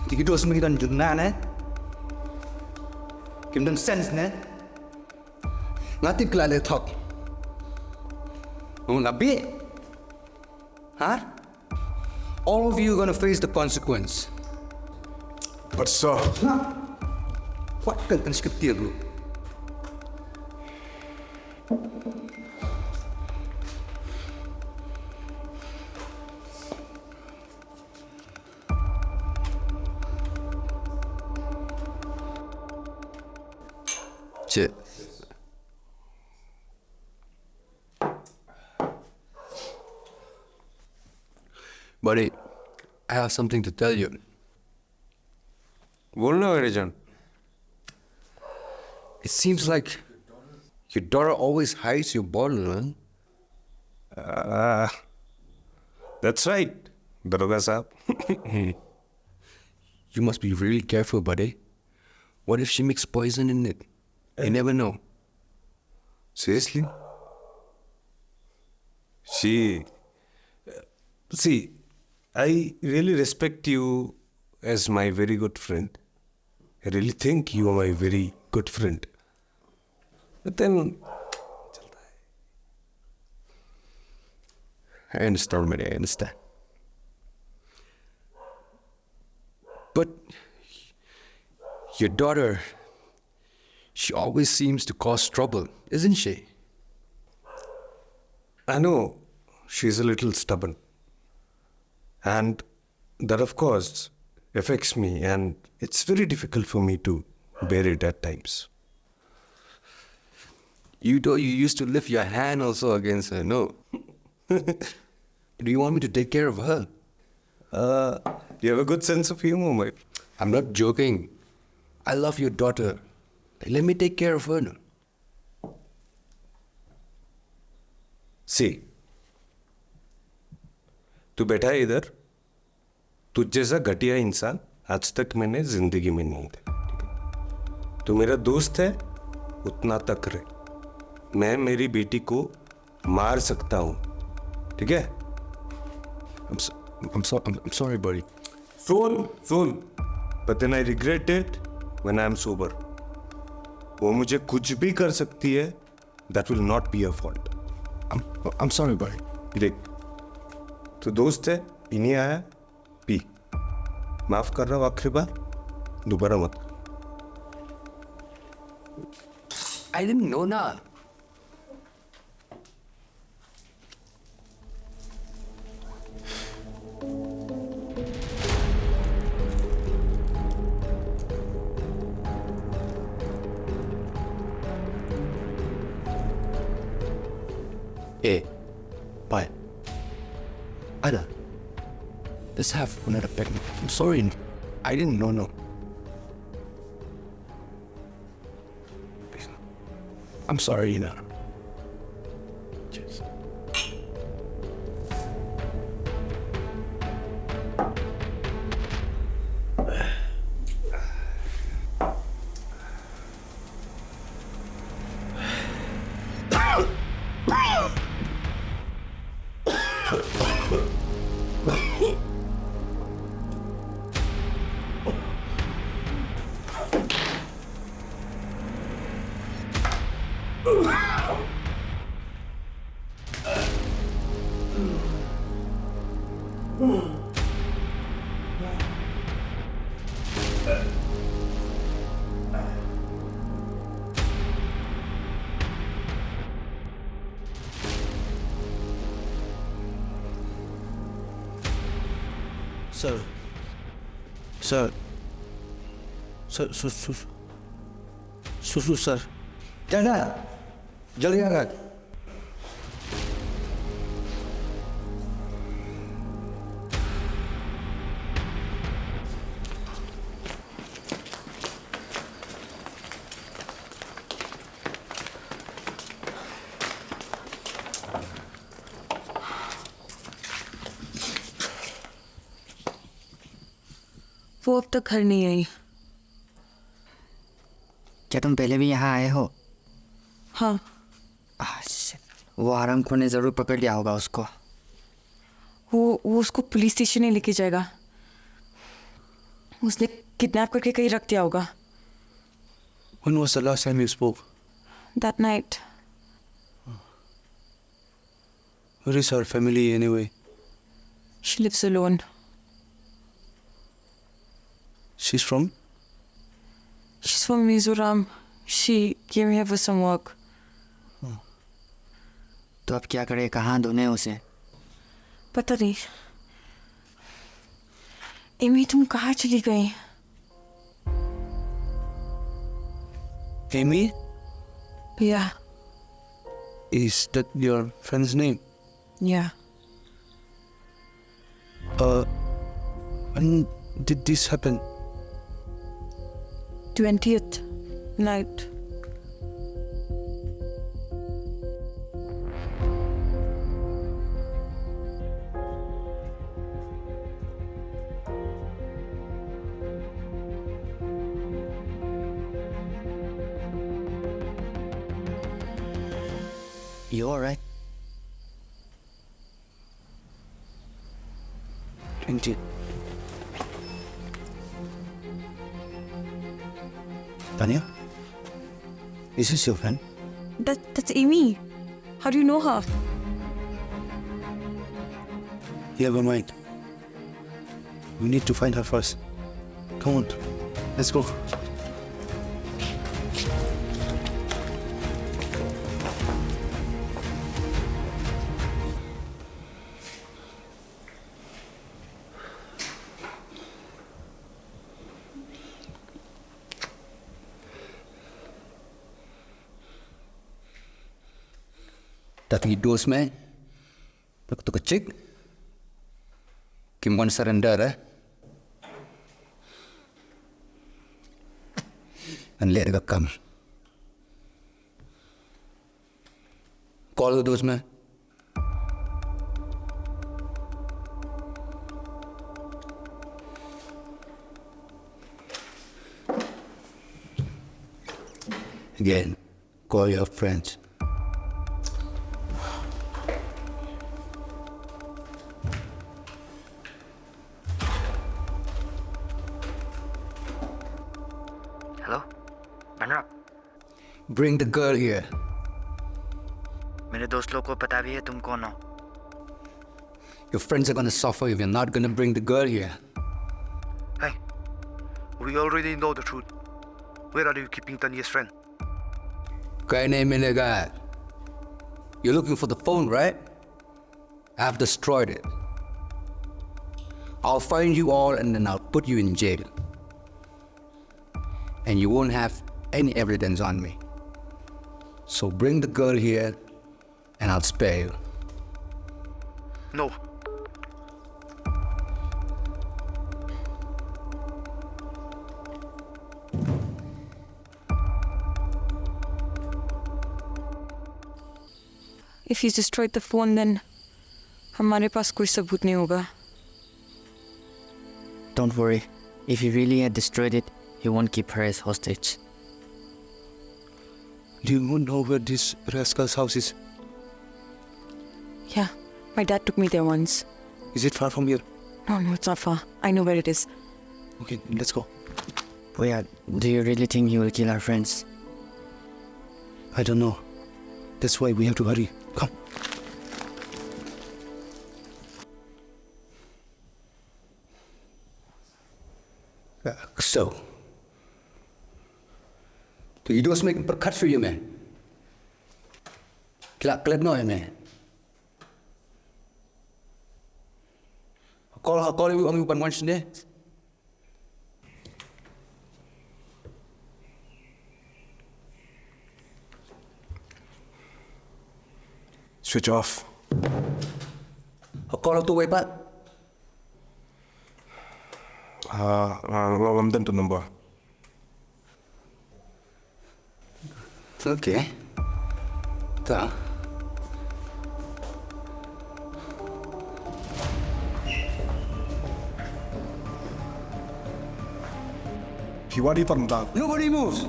Thì đôi mình đần dừng na nè. Kiếm đần sense nè. Ngã tiếp lại lời thật. Không là biết. Huh? All of you are gonna face the consequence. But sir, What cần cần skip tiền luôn. Shit. Buddy, I have something to tell you. बोलना हरिजन. It seems like your daughter always hides your bottle, huh? That's right, Daroga Saab. You must be really careful, buddy. What if she mixes poison in it? You never know. Seriously? See, I really respect you as my very good friend. I really think you are my very good friend. But then, I understand, buddy, I understand. But your daughter, she always seems to cause trouble, isn't she? I know she's a little stubborn. And that, of course, affects me, and it's very difficult for me to bear it at times. You thought you used to lift your hand also against her, no? Do you want me to take care of her? You have a good sense of humor, my. I'm not joking. I love your daughter. Let me take care of her now. See, तू बैठा है इधर. तुझ जैसा घटिया इंसान आज तक मैंने जिंदगी में नहीं देखा. तू मेरा दोस्त है, उतना तक रहे. मैं मेरी बेटी को मार सकता हूं, ठीक है? I'm sorry, buddy. Soon. But then I regret it when I am sober. वो मुझे कुछ भी कर सकती है. That will not be her fault. I'm sorry, buddy. देख, तू दोस्त है, पीने आया, पी. माफ कर रहा हूँ आखिरी बार, दोबारा मत. I didn't know na. Hey, bye. Ada, let's have another picnic. I'm sorry, I didn't know, no. I'm sorry, Ina. Cheers. Sir जाना जल्दी आ गए. वो अब तक घर नहीं आई. क्या तुम पहले भी यहाँ आए हो? हाँ. वो आरामखोर ने जरूर पकड़ लिया होगा उसको. वो उसको पुलिस स्टेशन ही लेके जाएगा. उसने किडनैप करके कहीं रख दिया होगा. When was the last time you spoke? That night. Where is her family anyway? She lives alone. She's from? She's from Mizoram. She came here for some work. तो अब क्या करे, कहाँ ढूंढे उसे? पता नहीं. एमी तुम कहाँ चली गई? Amy? Yeah. Is that your friend's name? Yeah. When did this happen? 20th night. You alright? 20. Tanya, is this your friend? That's Amy. How do you know her? Never mind. We need to find her first. Come on, let's go. Tapi dos man, aku tu kecik. Kim wan surrender and let it come. Call the dos man. Again, call your friends. Hello? Manrap, Bring the girl here. मेरे दोस्त लोग को पता भी है तुम कौन हो? Your friends are gonna suffer if you're not gonna bring the girl here. Hey, we already know the truth. Where are you keeping Tanya's friend? Guy named Menegat. You're looking for the phone, right? I've destroyed it. I'll find you all and then I'll put you in jail. And you won't have any evidence on me. So bring the girl here and I'll spare you. No. If he's destroyed the phone, then हमारे पास कोई सबूत नहीं होगा. Don't worry. If he really had destroyed it, he won't keep her as hostage. Do you know where this rascal's house is? Yeah, my dad took me there once. Is it far from here? No, it's not far. I know where it is. Okay, let's go. Boya, do you really think he will kill our friends? I don't know. That's why we have to hurry. Come. So, the idols making percut for you, man. Kelak no, man. Call you on one day. Switch off. Call to way back. I'm done to number. Okay. Ta. What are you talking about? Nobody moves.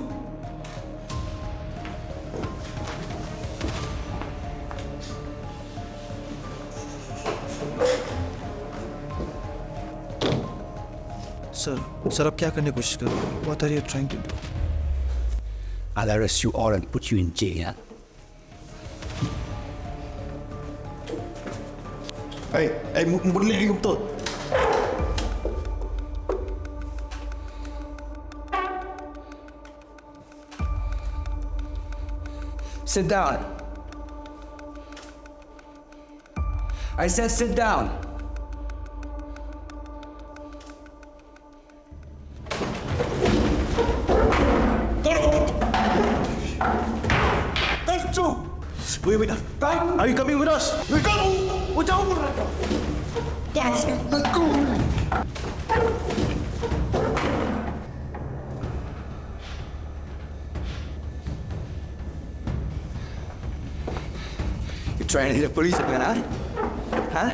Sir, आप क्या करने की कोशिश कर रहे हो? What are you trying to do? I'll arrest you all and put you in jail. Hey, muli yung to. Sit down. I said sit down. Wait. Are you coming with us? We go! Yes. Let's go! You trying to hit the police again, huh?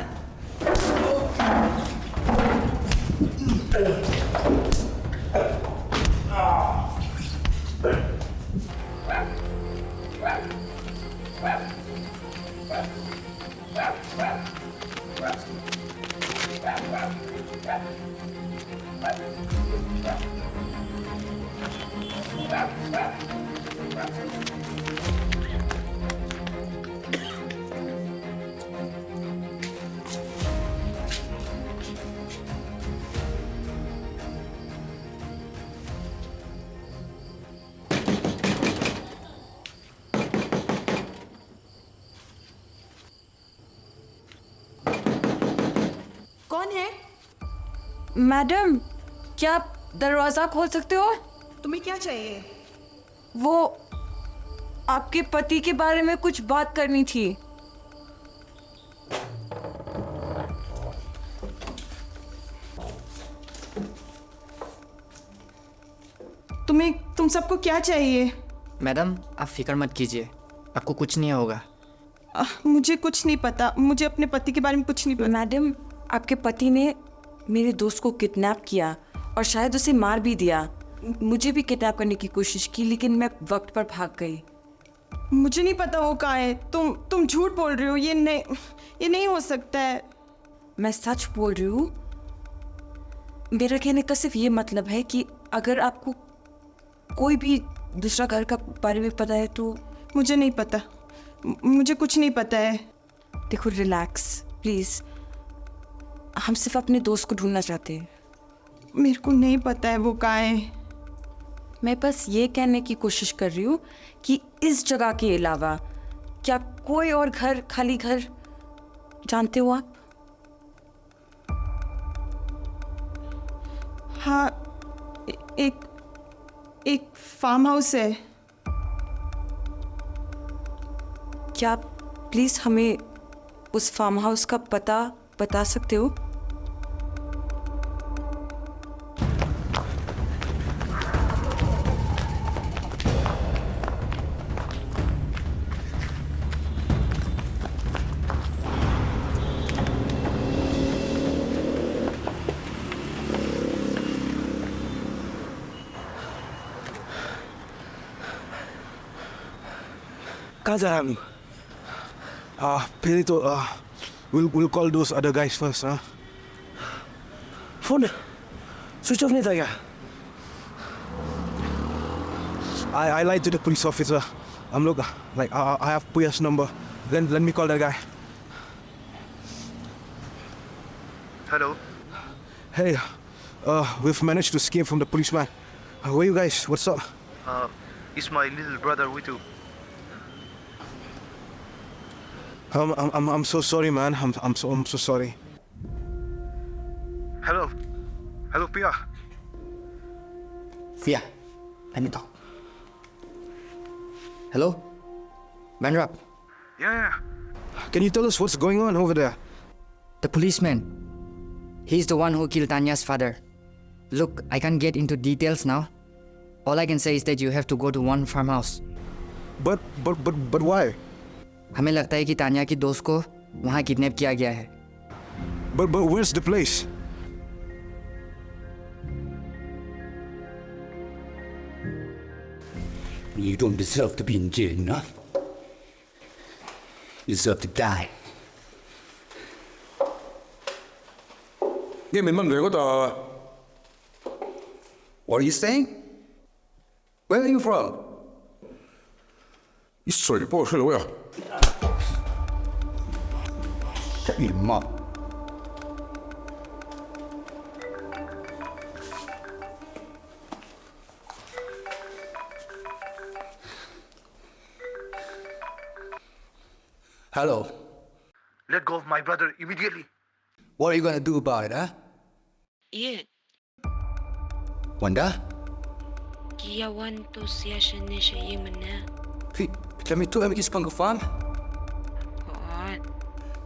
कौन है? Madam, क्या आप दरवाजा खोल सकते हो? तुम्हें क्या चाहिए? वो आपके पति के बारे में कुछ बात करनी थी. तुम सबको क्या चाहिए? मैडम आप फिक्र मत कीजिए, आपको कुछ नहीं होगा। मुझे कुछ नहीं पता, मुझे अपने पति के बारे में कुछ नहीं पता। मैडम, आपके पति ने मेरे दोस्त को किडनैप किया और शायद उसे मार भी दिया। मुझे भी किडनैप करने की कोशिश की, लेकिन मैं वक्त पर भाग गई। मुझे नहीं पता वो कहाँ है। तुम झूठ बोल रहे हो, ये नहीं हो सकता है। मैं सच बोल रही हूँ। मेरा कहने का सिर्फ ये मतलब है कि अगर आपको कोई भी दूसरा घर का बारे में पता है तो। मुझे नहीं पता, मुझे कुछ नहीं पता है। देखो, रिलैक्स प्लीज। हम सिर्फ अपने दोस्त को ढूंढना चाहते हैं। मेरे को नहीं पता है वो कहाँ है। मैं बस ये कहने की कोशिश कर रही हूँ कि इस जगह के अलावा क्या कोई और खाली घर जानते हो आप? हाँ, एक फार्म हाउस है। क्या आप प्लीज हमें उस फार्म हाउस का पता बता सकते हो? कहाँ जा रहा है? पहले तो we'll call those other guys first, huh? Phone switch off नहीं था क्या? I lied to the police officer. Look, like I have Puya's number. Then let me call that guy. Hello. Hey, we've managed to escape from the policeman. Where you guys? What's up? It's my little brother with you. I'm so sorry, man. I'm so sorry. Hello, Pia. Fia, let me talk. Hello, Manrap. Yeah. Can you tell us what's going on over there? The policeman. He's the one who killed Tanya's father. Look, I can't get into details now. All I can say is that you have to go to one farmhouse. But why? हमें लगता है कि तानिया की दोस्त को वहाँ kidnap किया गया है। But where's the place? You don't deserve to be in jail, no? You deserve to die. Nghe mình mong đợi có tờ. What are you saying? Where are you from? Ít sợi bỏ sợi rồi à? Shut your mouth. Hello. Let go of my brother immediately. What are you gonna do about it, huh? Yeah. Wanda? Kia wan to siya siya ni siya yung mana. Hey, let me tell you, I'm going to farm. What?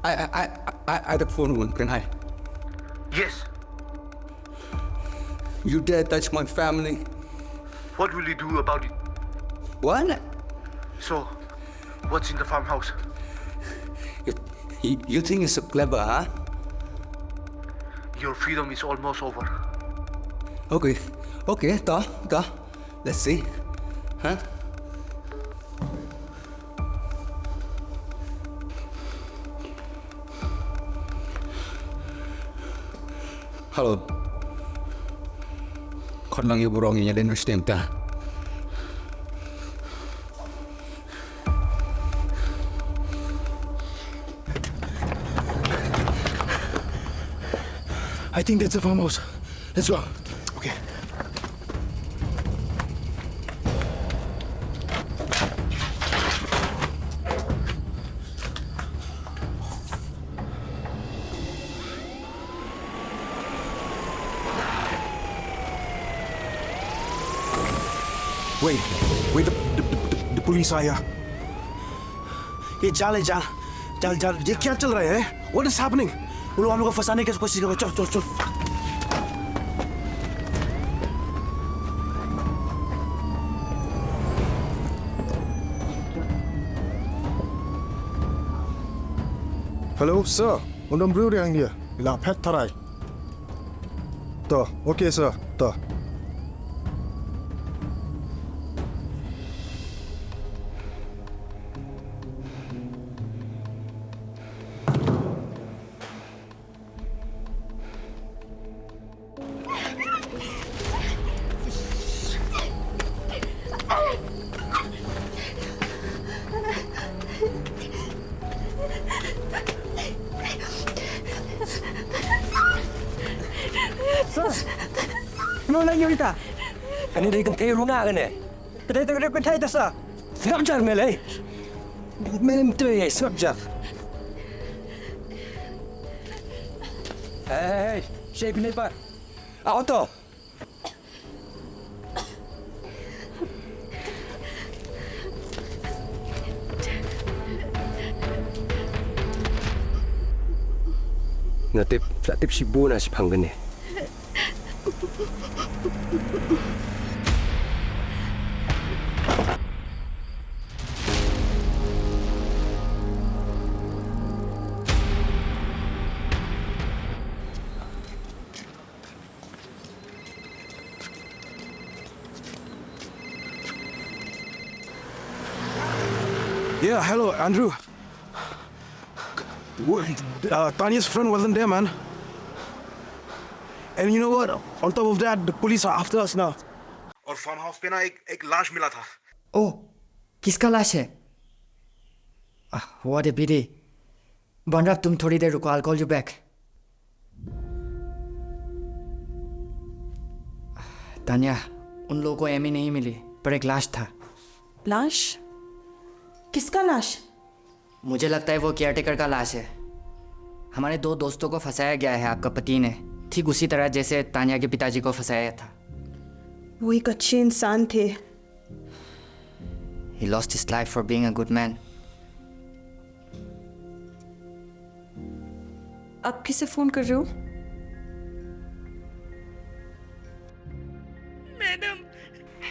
I the phone one, can I? Yes. You dare touch my family? What will you do about it? What? So, what's in the farmhouse? You think you're so clever, huh? Your freedom is almost over. Okay, da. Let's see. Huh? Hello. Con lang yung burong niya din understand ta. I think that's the farmhouse. Let's go. Okay. Wait, the police are here. ये जाल है, जाल ये क्या चल रहा है? What is happening? वो लोग हम लोग को फंसाने की कोशिश कर रहे हैं। चल Hello, sir. Undang bro yang dia. Ila pet tarai. Okay, sir. Ano lang yun ita? Kanina ikang kayo nga ka na eh. Kada tayo ta sa. Sirap jar mele. Menem to eh, sirap jar. Hey, shape ni pa. Ako to. Natip si Buna si Panggan eh. Yeah, hello, Andrew. Tanya's friend wasn't there, man. And you know what? On top of that, the police are after us now. और farm house पे ना एक लाश मिला था. Oh, किसका लाश है? What a pity. बनराव तुम थोड़ी देर रुको, I'll call you back. Tanya, उन लोगों को एमी नहीं मिली, पर एक लाश था. लाश? किसका लाश? मुझे लगता है वो केयरटेकर का लाश है. हमारे 2 दोस्तों को फंसाया गया है आपका पति ने, ठीक उसी तरह जैसे तान्या के पिताजी को फंसाया था. वो एक अच्छे इंसान थे. He lost his life for being a good man. आप किसे फोन कर रहे हो? मैडम,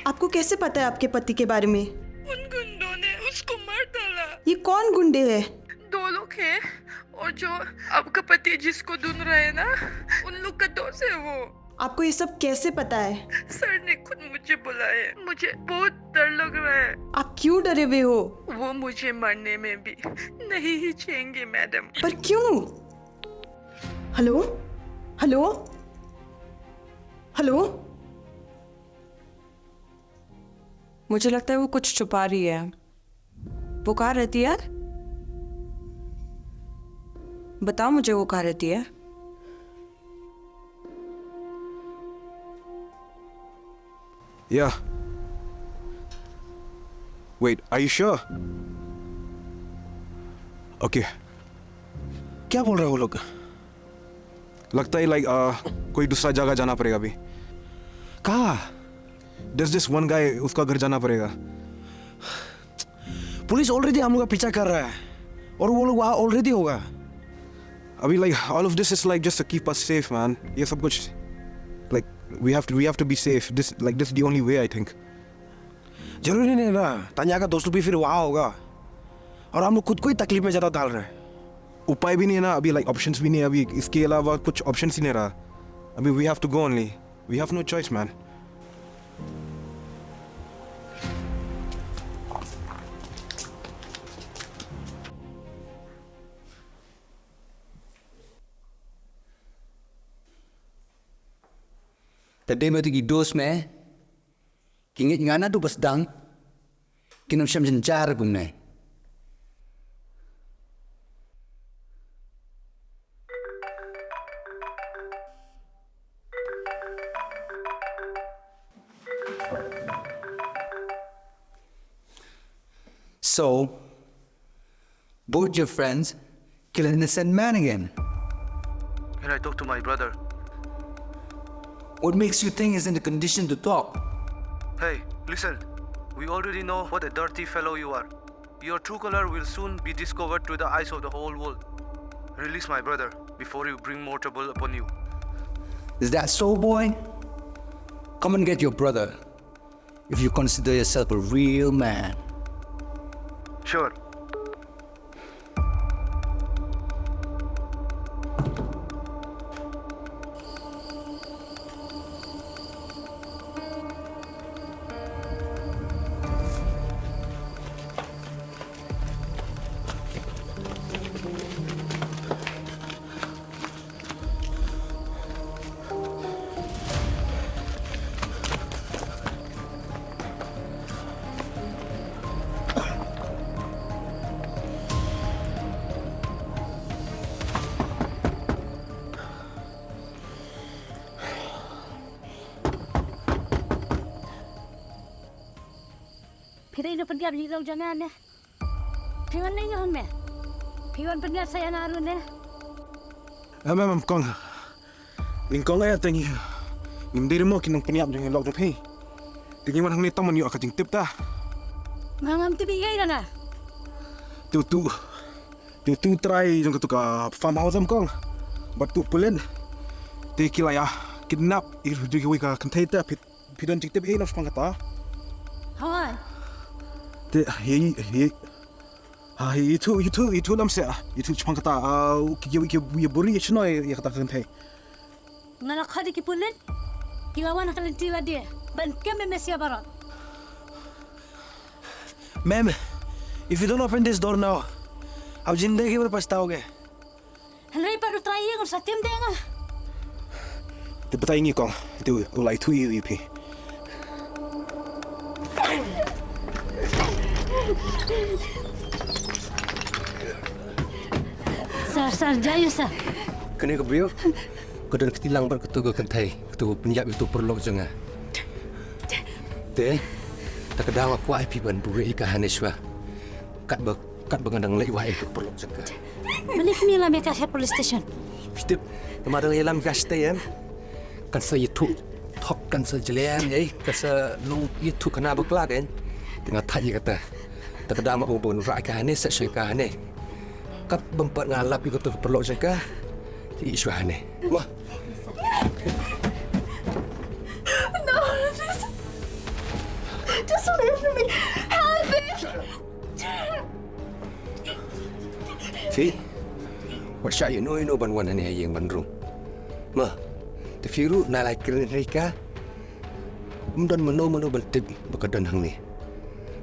आपको कैसे पता है आपके पति के बारे में? उन गुंडों ने उसको मार डाला. ये कौन गुंडे हैं? 2 लोग हैं और जो आपका पति जिसको ढूंढ रहे हैं ना, उन लोग का दोस्त है वो. आपको ये सब कैसे पता है? सर ने खुद मुझे बुलाया. मुझे बहुत डर लग रहा है. आप क्यों डरे हुए हो? वो मुझे मरने में भी नहीं ही चाहेंगे मैडम. पर क्यों? हेलो? हेलो? हेलो? मुझे लगता है वो कुछ छुपा रही है. वो कहाँ रहती है? बताओ मुझे वो कहाँ रहती है? Yeah. Wait, are you sure? Okay. क्या बोल रहे हो वो लोग? लगता है कोई दूसरा जगह जाना पड़ेगा अभी. कहाँ? There's this one guy, उसका घर जाना पड़ेगा. पुलिस ऑलरेडी हम लोग का पीछा कर रहा है और वो लोग वहाँ ऑलरेडी होगा. अभी all of this is just to keep us safe, man. ये सब कुछ we have to be safe. This is the only way, I think. जरूरी नहीं ना, तान्या का दोस्त भी फिर वहाँ होगा और हम लोग खुद को ही तकलीफ में ज्यादा डाल रहे हैं. उपाय भी नहीं है ना अभी, ऑप्शंस भी नहीं है अभी. इसके अलावा कुछ ऑप्शंस ही नहीं रहा अभी. We have to go only. We have no choice, man. Tadi mo tigi dos me. Kingit nga na do basdang. Kinam siyam janjar gum ne. So, both your friends kill an innocent man again. Can I talk to my brother? What makes you think he's in the condition to talk? Hey, listen. We already know what a dirty fellow you are. Your true color will soon be discovered to the eyes of the whole world. Release my brother before you bring more trouble upon you. Is that so, boy? Come and get your brother if you consider yourself a real man. Sure. kita ini pendiam di dalam jangan ya. Piwan ni yang me. Piwan pendiam saya narun ya. Ma'am, kong. Ning kong ay tangi. Nim diri mo kinang peniap jeng lok dop hei. Tingi man hang ni taman yo akajing tip ta. Ngam tibi gay na. Tu try jeng ketuka farmhouse am kong. Batu pulen. Te kila ya kidnap ir jugi wi ka kantaita pidon jing tip hei nas pangata. Hawan. Te itu lam se itu pangata ki buri chnoi ya kata kantai. Nalak hadi ki pulen. Kilawan akan tiba dia. Ban kami mesia barat. Ma'am, if you don't open this door now, आप जिंदगी भर पछताओगे। Henry baru try yang satim dengar. Te बताएंगे कौन? ते ulai tu yu pi. Sar jaya sar. Kene ke beliau? Kedan ketilang berketuga kentai, ketuga penjap itu perlu jangan. Te, tak kedang aku IP ban buri ka Haneswa. Kat bengadang lei wai itu perlu jangan. Believe me lah mereka ke police station. Step, kemadang ilam kaste ya. Kan saya itu top kan saya jelian ya, kan saya lu itu kena berkelak kan. Tengah tanya kata, tak kedang aku pun rak ka Hanes saya ka Hanes. Kat bempat ngalap itu perlu jangan. Isu Hanes. Wah. No, just leave me. Help me. Fi, what shall you know ban wan ni yang bandrung. Ma, te firu na lai kren rika. Mdan mano beltib bakadan hang ni.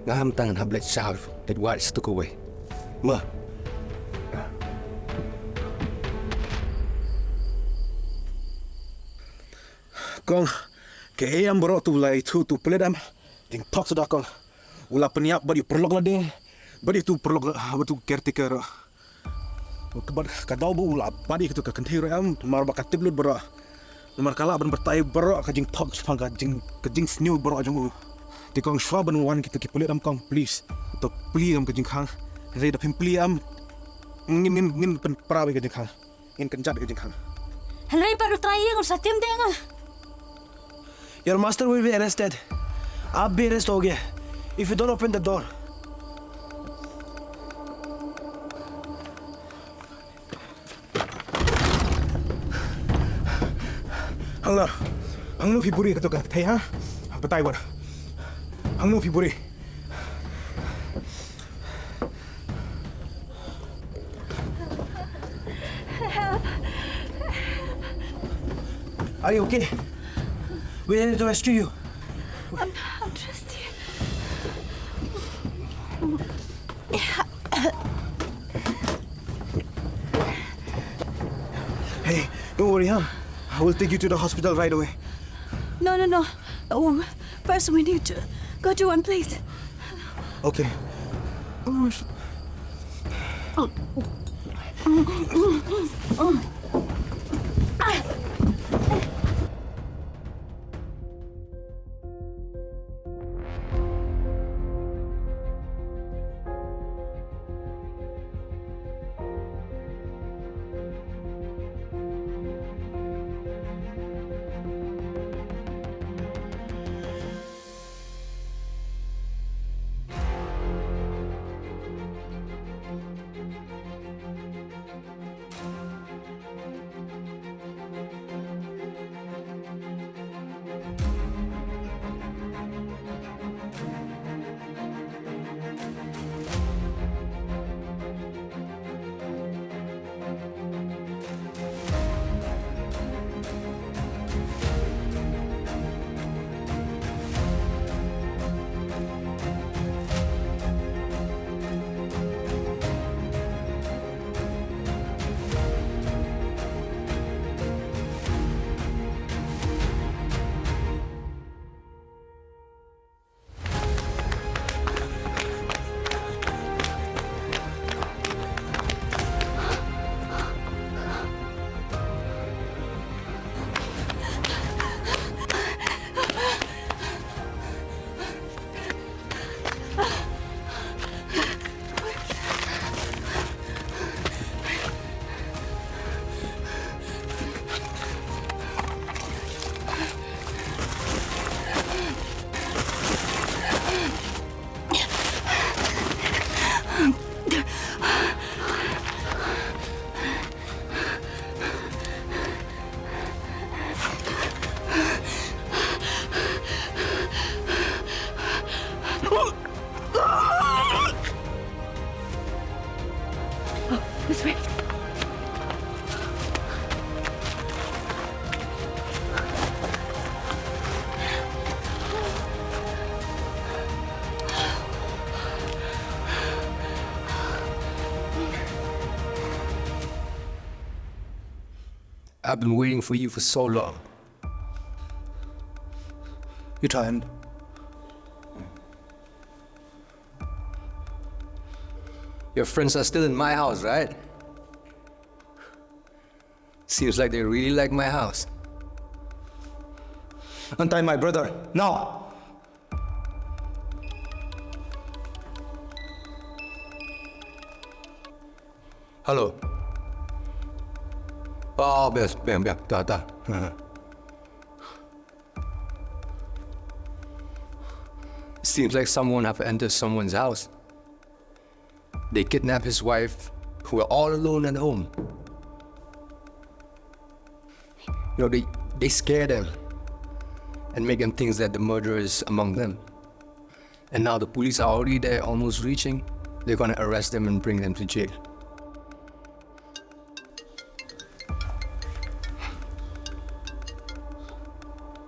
Ngam tangan hablet south that was took away. Ma. Kong, ke ayam bro tu lai tu peledam. Ding talk sudah kong. Ula peniap bari perlok lah deh. Bari tu perlok batu caretaker. Kebar kadau bu ula bari itu ke kentai ram. Mar bakat tiblut bro. Mar kala ban bertai bro ka jing talk fanga jing ke jing snew bro jong. Di kong shwa ban wan kita ki peledam kong please. To please am ke jing khang. Rei da pim please am. Ngin pen prawe ke jing khang. Ngin kenjat ke jing khang. Henry baru try yang satim dengar. Your master will be arrested. आप भी arrest हो गए. If you don't open the door. Hang lu piburi ketuk kan? Thai ha? Betai wan. Hang lu piburi. Help. Are you okay? We need to rescue you. I'm just here. Hey, don't worry, huh? I will take you to the hospital right away. No. Oh, first we need to go to one place. Okay. This way. I've been waiting for you for so long. You tired? Your friends are still in my house, right? Seems like they really like my house. Untie my brother, now! Hello. Oh, biar, dah. Seems like someone have entered someone's house. They kidnapped his wife, who were all alone at home. You know, they scare them and make them think that the murderer is among them. And now the police are already there, almost reaching. They're gonna arrest them and bring them to jail.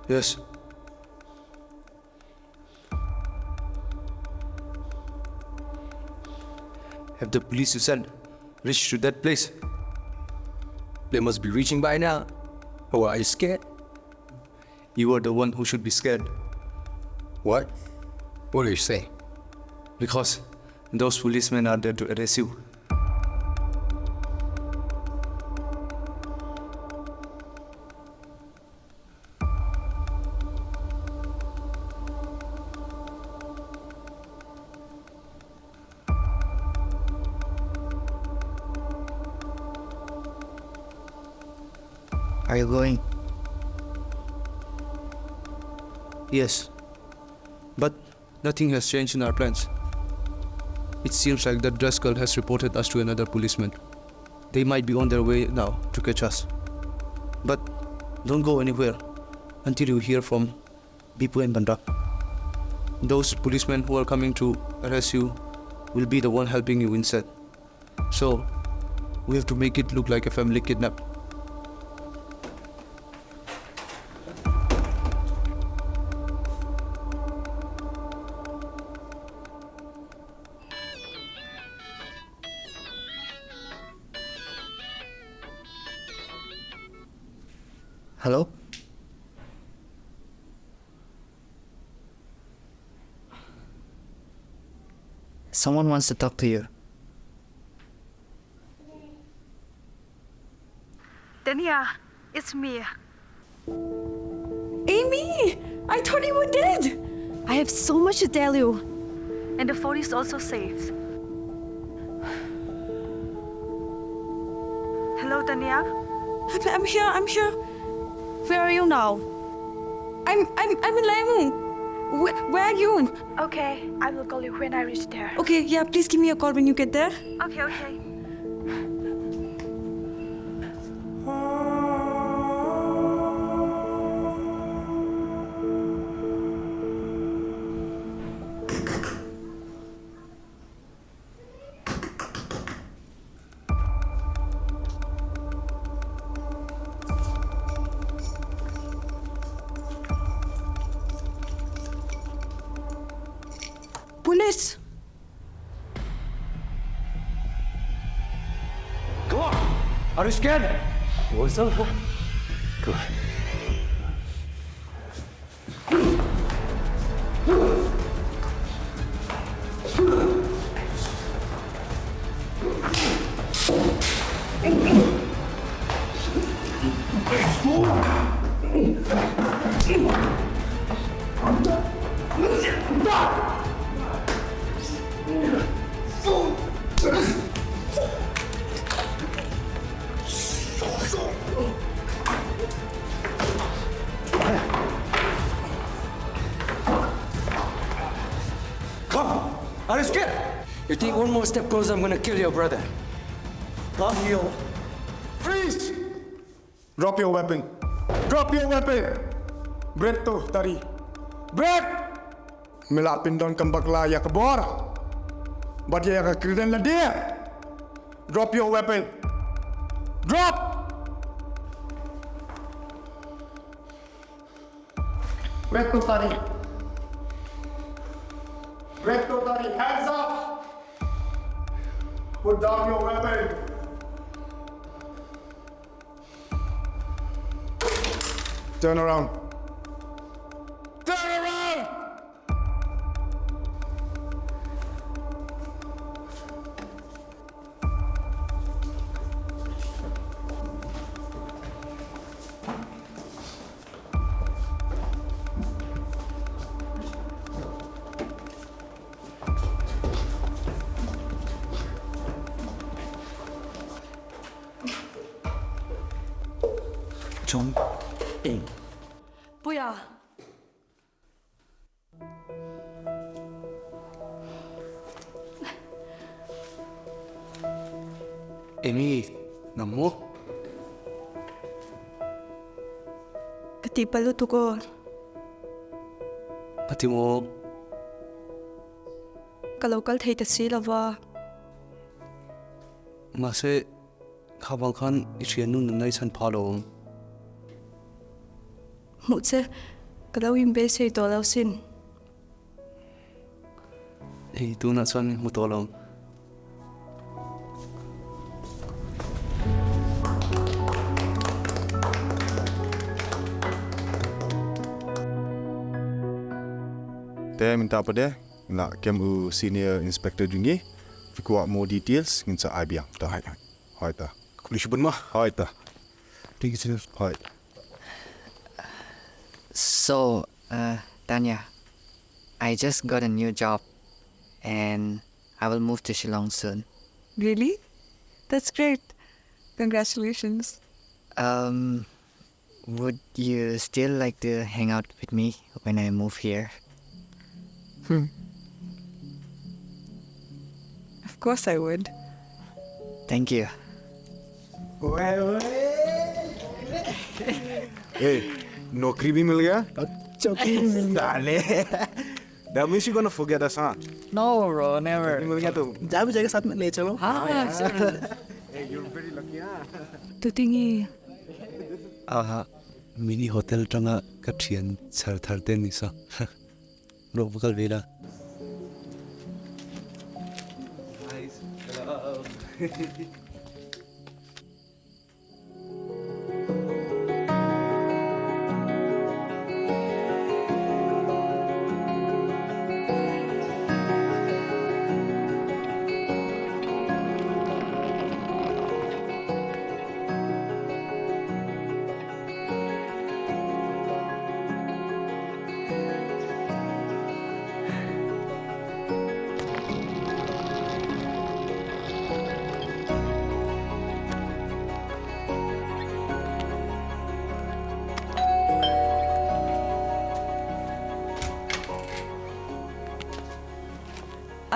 Yes. Have the police you sent reached to that place? They must be reaching by now. Oh, are you scared? You are the one who should be scared. What? What do you say? Because those policemen are there to arrest you. Are you going? Yes. But nothing has changed in our plans. It seems like the dress girl has reported us to another policeman. They might be on their way now to catch us. But don't go anywhere until you hear from Bipu and Bandra. Those policemen who are coming to arrest you will be the one helping you instead. So, we have to make it look like a family kidnap. Hello? Someone wants to talk to you. Dania, it's me. Amy! I thought you were dead! I have so much to tell you. And the phone is also safe. Hello, Dania? I'm here. Where are you now? I'm in Lamu. Where are you? Okay, I will call you when I reach there. Okay, yeah, please give me a call when you get there. Okay. Police! Come on! Are you scared? What's up? Come on. Come! Are you scared? You take one more step closer, I'm gonna kill your brother. Come here. Freeze! Drop your weapon. Drop your weapon! Break to, Tari. Break! Melapin doon kang bakla ya kabora. Ba't ya ka kridan la dia? Drop your weapon. Drop! Recto Tariq. Recto Tariq, hands up! Put down your weapon. Turn around. Turn around! John. Puya. Amy, namo? Katipalu tuko. Pati mo, Kalokal thay tasi lava. mase habang kan isianu nanay san palong. Mutse, kalau imbe say dolaw sin. Tu na san mutolong. Saya minta apa dia? Nak kemu senior inspector jungi. Fikir more details ngin sa IBM. Dah. Hai ta. Kulis bun mah. Hai ta. Tinggi sini. Hai. So, Tanya, I just got a new job and I will move to Shillong soon. Really? That's great. Congratulations. Would you still like to hang out with me when I move here? Of course I would. Thank you. Hey, नौकरी भी मिल गया? साले. That means you're gonna forget us, huh? No, bro, never. मिल गया तो जा भी जाएगा साथ में ले चलो. Hey, you're very lucky, huh? Tutingi. Aha, mini hotel tranga katrian char thar ten nisa. Robakal vela.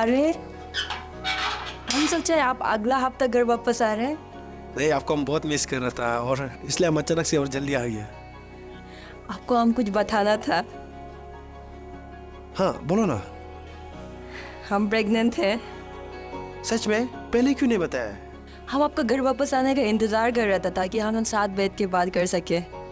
अरे हम सोचे आप अगला हफ्ता घर वापस आ रहे हैं. नहीं, आपको हम बहुत मिस कर रहा था और इसलिए हम अचानक से और जल्दी आ गए. आपको हम कुछ बताना था. हाँ, बोलो ना. हम प्रेग्नेंट हैं. सच में? पहले क्यों नहीं बताया? हम आपका घर वापस आने का इंतजार कर रहा था ताकि हम साथ बैठ के बात कर सके.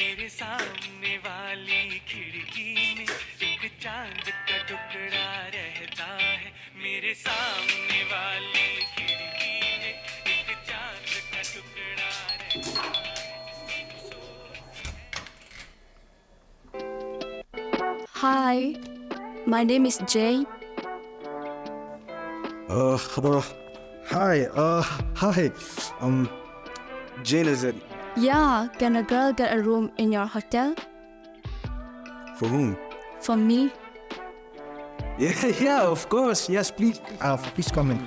मेरे सामने वाली खिड़की में एक चांद का टुकड़ा रहता है. मेरे सामने वाली खिड़की में एक चांद का टुकड़ा रहता है. Hi, my name is Jay. Hi, hi. Jane, is it? Yeah, can a girl get a room in your hotel? For whom? For me? Yeah, of course. Yes, please. Please come in.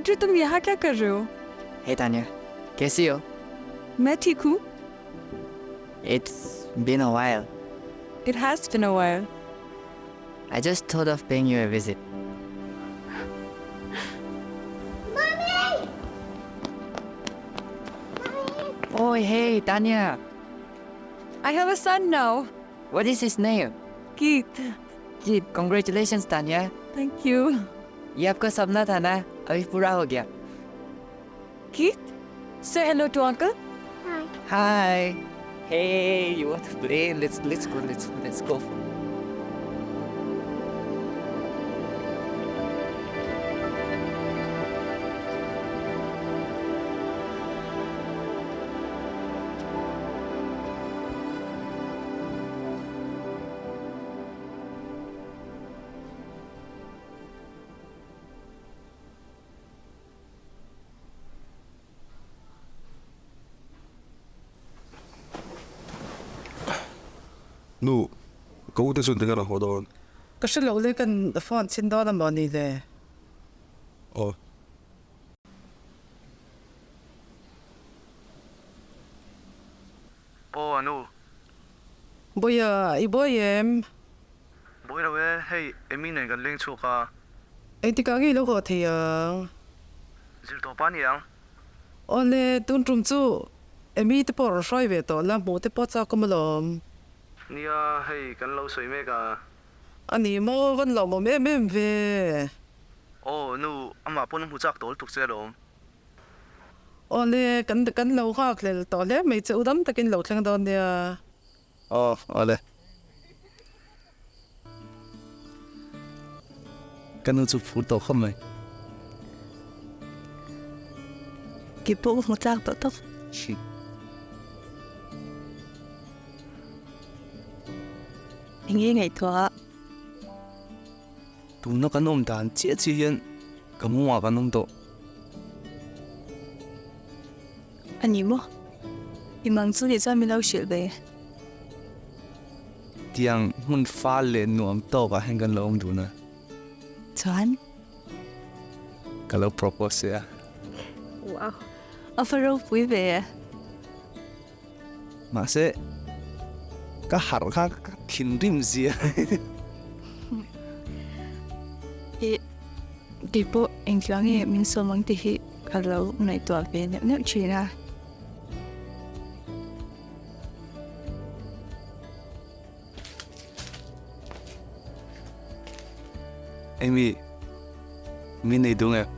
Andrew तुम यहाँ क्या कर रहे हो? Hey Tanya, कैसी हो? मैं ठीक हूँ. It's been a while. It has been a while. I just thought of paying you a visit. Oh, hey, Tanya. I have a son now. What is his name? Keith. Keith, congratulations, Tanya. Thank you. ये आपका सपना था ना, अभी पूरा हो गया. Keith, say hello to uncle. Hi. Hey, you want to play? Let's go. Nu, cậu tới xuân tiếng là hồ đồ. Cái sự lâu lấy cần phone xin đó là bao nhiêu thế? Ồ. Ô anu. Bây giờ iboy em. Bố đâu vậy? Hey, em mi này gần lên chùa cả. Anh thì cái lúc họ thì Dil to pan yang. Ole tun trum chu. Em mi te por soi về to la mo te pot sa ko malom. Nia hey kan lo soi me ka. Ani mo kan lo mo me về. Ô nu ama pon hu chak tol tuk se lo. Ole kan lo ha kle to le me chu dam takin lo thlang don dia. Ole. Kan chu fu to khom mai. Ki po mo chak to to. Nghe ngày thua. Tu nó kan om dan chia chia yen. Kamu wa kan om to. Anh mo. Imang chu le cha mi lo shil be. Tiang mun fa le nuam to ka hang kan lo om du na. Chuan. Kalau propose ya. Wow. Offer vui vẻ. Mà sẽ cái hạt khác thiên rim gì Đi bộ anh cho nghe mình so mong thì kalau này tua về nếu chuyện à. Amy, mình này đúng không?